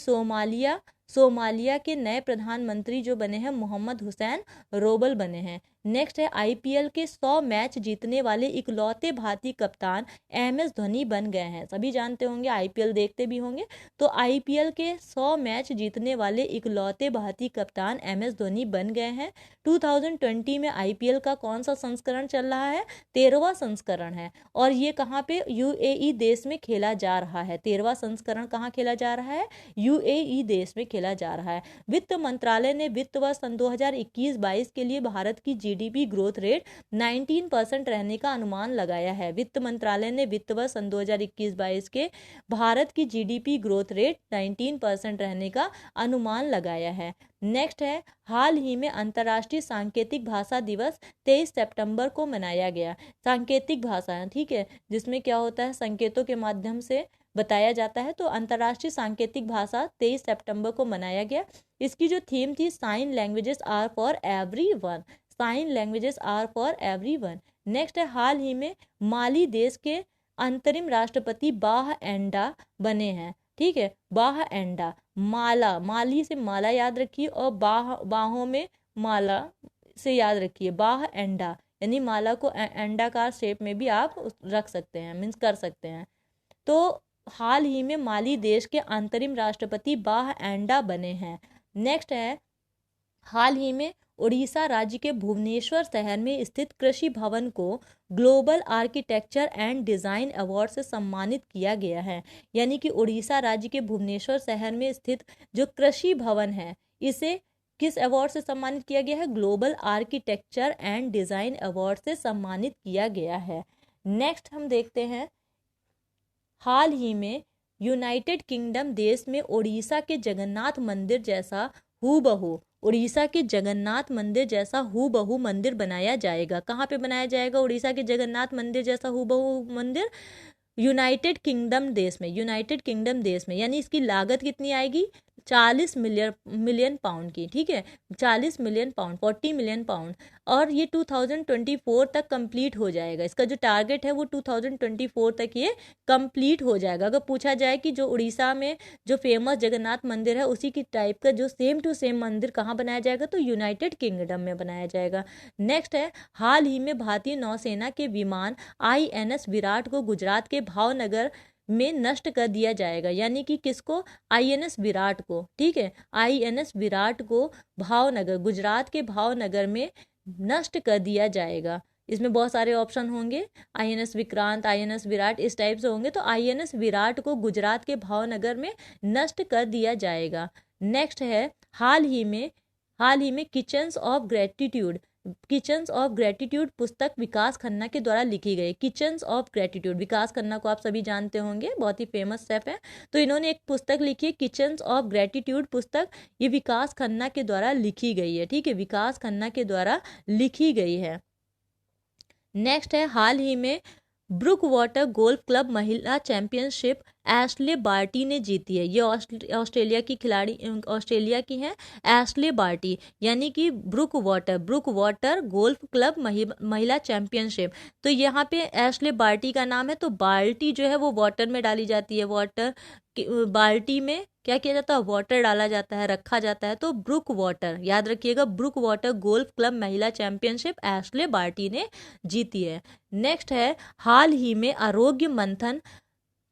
सोमालिया के नए प्रधानमंत्री जो बने हैं मोहम्मद हुसैन रोबल बने हैं। नेक्स्ट है, IPL के 100 मैच जीतने वाले इकलौते भारतीय कप्तान MS धोनी बन गए हैं। सभी जानते होंगे, IPL देखते भी होंगे, तो IPL के 100 मैच जीतने वाले इकलौते भारतीय कप्तान MS धोनी बन गए हैं। 2020 में IPL का कौन सा संस्करण चल रहा है? 13वां संस्करण है। और ये कहाँ पे? UAE देश में खेला जा रहा है। 13वां संस्करण कहाँ खेला जा रहा है? UAE देश में खेला जा रहा है। वित्त मंत्रालय ने वित्त वर्ष 2021-22 के लिए भारत की GDP ग्रोथ रेट 19% रहने का अनुमान लगाया है। वित्त मंत्रालय ने वित्त वर्ष 2021-22 के भारत की GDP ग्रोथ रेट 19% रहने का अनुमान लगाया है। नेक्स्ट है, हाल ही में अंतर्राष्ट्रीय सांकेतिक भाषा दिवस 23 सितंबर को मनाया गया। सांकेतिक भाषा, ठीक है, जिसमें क्या होता है, संकेतों के माध्यम से बताया जाता है। तो अंतर्राष्ट्रीय सांकेतिक भाषा 23 सितंबर को मनाया गया। इसकी जो थीम थी, sign languages are for everyone, sign languages are for everyone. Next है, हाल ही में माली देश के अंतरिम राष्ट्रपति बाह एंडा बने हैं। ठीक है, बाह एंडा, माला, माली से माला याद रखिए, और बाहों में माला से याद रखिए, बाह एंडा, यानी माला को एंडाकार शेप में भी आप रख सकते हैं, मीन्स कर सकते हैं। तो हाल ही में माली देश के अंतरिम राष्ट्रपति बाह एंडा बने हैं। नेक्स्ट है, हाल ही में उड़ीसा राज्य के भुवनेश्वर शहर में स्थित कृषि भवन को global architecture and design award से सम्मानित किया गया है। यानी कि उड़ीसा राज्य के भुवनेश्वर शहर में स्थित जो कृषि भवन है, इसे किस अवार्ड से सम्मानित किया गया है? Global architecture and design award से सम्मानित किया गया है। नेक्स्ट हम देखते हैं, हाल ही में यूनाइटेड किंगडम देश में उड़ीसा के जगन्नाथ मंदिर जैसा हूबहू, उड़ीसा के जगन्नाथ मंदिर जैसा हूबहू मंदिर बनाया जाएगा। कहाँ पे बनाया जाएगा उड़ीसा के जगन्नाथ मंदिर जैसा हूबहू मंदिर? यूनाइटेड किंगडम देश में, यूनाइटेड किंगडम देश में। यानी इसकी लागत कितनी आएगी? 40 मिलियन पाउंड की। ठीक है, 40 मिलियन पाउंड, 40 मिलियन पाउंड। और ये 2024 तक कंप्लीट हो जाएगा। इसका जो टारगेट है वो 2024 तक ये कंप्लीट हो जाएगा। अगर पूछा जाए कि जो उड़ीसा में जो फेमस जगन्नाथ मंदिर है, उसी की टाइप का जो सेम टू सेम मंदिर कहाँ बनाया जाएगा? तो यूनाइटेड किंगडम में बनाया जाएगा। नेक्स्ट है, हाल ही में भारतीय नौसेना के विमान INS विराट को गुजरात के भावनगर में नष्ट कर दिया जाएगा। यानी कि किसको? INS विराट को। ठीक है, INS विराट को भावनगर, गुजरात के भावनगर में नष्ट कर दिया जाएगा। इसमें बहुत सारे ऑप्शन होंगे, INS विक्रांत, INS विराट, इस टाइप से होंगे। तो INS विराट को गुजरात के भावनगर में नष्ट कर दिया जाएगा। नेक्स्ट है, हाल ही में kitchens of gratitude, kitchens of gratitude पुस्तक विकास खन्ना के द्वारा लिखी गई। किचन्स ऑफ ग्रेटिट्यूड, विकास खन्ना को आप सभी जानते होंगे, बहुत ही फेमस शेफ है। तो इन्होंने एक पुस्तक लिखी है, किचन्स ऑफ ग्रेटिट्यूड पुस्तक, ये विकास खन्ना के द्वारा लिखी गई है। ठीक है, विकास खन्ना के द्वारा लिखी गई है। नेक्स्ट है, हाल ही में ब्रुक वाटर गोल्फ क्लब महिला चैंपियनशिप एशले बार्टी ने जीती है। ये ऑस्ट्रेलिया की खिलाड़ी, ऑस्ट्रेलिया की हैं एशले बार्टी। यानी कि ब्रुक वाटर गोल्फ क्लब महिला चैंपियनशिप। तो यहाँ पे एशले बार्टी का नाम है। तो बाल्टी जो है वो वाटर में डाली जाती है, वाटर बाल्टी में क्या किया जाता है? वाटर डाला जाता है, रखा जाता है। तो ब्रुक वाटर, याद रखिएगा, ब्रुक वाटर गोल्फ क्लब महिला चैंपियनशिप एशले बार्टी ने जीती है। नेक्स्ट है, हाल ही में आरोग्य मंथन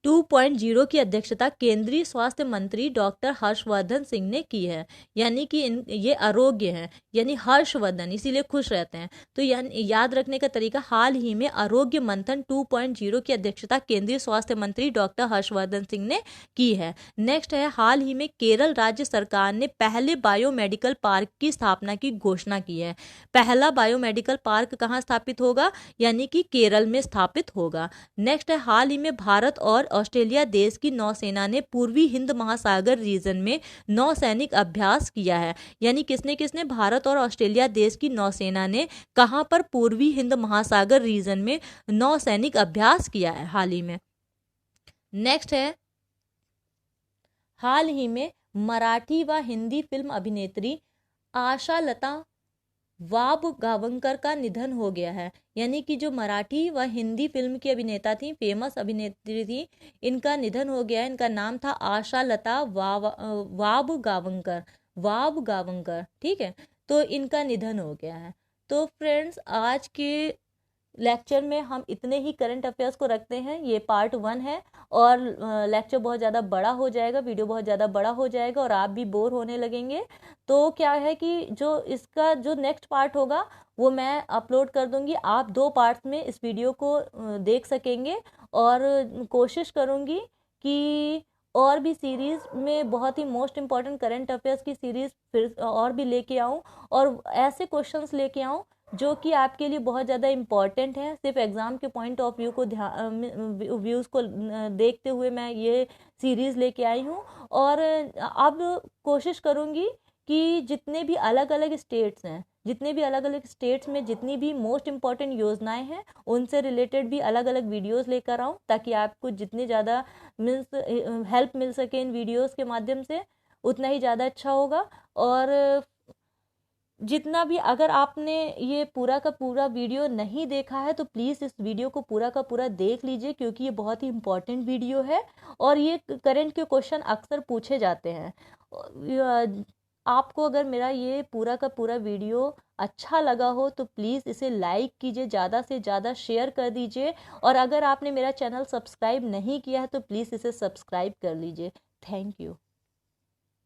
2.0 की अध्यक्षता केंद्रीय स्वास्थ्य मंत्री डॉक्टर हर्षवर्धन सिंह ने की है। यानी कि ये आरोग्य हैं, यानी हर्षवर्धन, इसीलिए खुश रहते हैं। तो याद रखने का तरीका, हाल ही में आरोग्य मंथन 2.0 की अध्यक्षता केंद्रीय स्वास्थ्य मंत्री डॉक्टर हर्षवर्धन सिंह ने की है। नेक्स्ट है, हाल ही में केरल राज्य सरकार ने पहले बायोमेडिकल पार्क की स्थापना की घोषणा की है। पहला बायोमेडिकल पार्क कहाँ स्थापित होगा? यानी कि केरल में स्थापित होगा। नेक्स्ट है, हाल ही में भारत और ऑस्ट्रेलिया देश की नौसेना ने पूर्वी हिंद महासागर रीजन में नौसैनिक अभ्यास किया है। यानी किसने? भारत और ऑस्ट्रेलिया देश की नौसेना ने कहां पर? पूर्वी हिंद महासागर रीजन में नौसैनिक अभ्यास किया है हाल ही में। नेक्स्ट है, हाल ही में मराठी व हिंदी फिल्म अभिनेत्री आशा लता वाबगावकर का निधन हो गया है। यानी कि जो मराठी व हिंदी फिल्म की अभिनेता थी, फेमस अभिनेत्री थी, इनका निधन हो गया है। इनका नाम था आशा लता वाबगावकर। ठीक है, तो इनका निधन हो गया है। तो फ्रेंड्स, आज के लेक्चर में हम इतने ही करंट अफेयर्स को रखते हैं। ये पार्ट 1 है और लेक्चर बहुत ज़्यादा बड़ा हो जाएगा, वीडियो बहुत ज़्यादा बड़ा हो जाएगा और आप भी बोर होने लगेंगे। तो क्या है कि जो इसका जो नेक्स्ट पार्ट होगा वो मैं अपलोड कर दूंगी। आप 2 पार्ट्स में इस वीडियो को देख सकेंगे और कोशिश करूंगी कि और भी सीरीज़ में बहुत ही मोस्ट इम्पॉर्टेंट करंट अफेयर्स की सीरीज़ फिर और भी लेके आऊँ और ऐसे क्वेश्चंस लेके आऊँ जो कि आपके लिए बहुत ज़्यादा इम्पॉर्टेंट है। सिर्फ एग्ज़ाम के पॉइंट ऑफ व्यू को व्यूज़ को देखते हुए मैं ये सीरीज़ लेके आई हूँ। और अब कोशिश करूँगी कि जितने भी अलग अलग स्टेट्स हैं, जितने भी अलग अलग स्टेट्स में जितनी भी मोस्ट इम्पॉर्टेंट योजनाएं हैं, उनसे रिलेटेड भी अलग अलग वीडियोस लेकर आऊँ, ताकि आपको जितनी ज़्यादा मीन्स हेल्प मिल सके इन वीडियोस के माध्यम से, उतना ही ज़्यादा अच्छा होगा। और जितना भी, अगर आपने ये पूरा का पूरा वीडियो नहीं देखा है तो प्लीज़ इस वीडियो को पूरा का पूरा देख लीजिए, क्योंकि ये बहुत ही इम्पॉर्टेंट वीडियो है और ये करंट के क्वेश्चन अक्सर पूछे जाते हैं। आपको अगर मेरा ये पूरा का पूरा वीडियो अच्छा लगा हो तो प्लीज़ इसे लाइक कीजिए, ज़्यादा से ज़्यादा शेयर कर दीजिए। और अगर आपने मेरा चैनल सब्सक्राइब नहीं किया है तो प्लीज़ इसे सब्सक्राइब कर लीजिए। Thank you.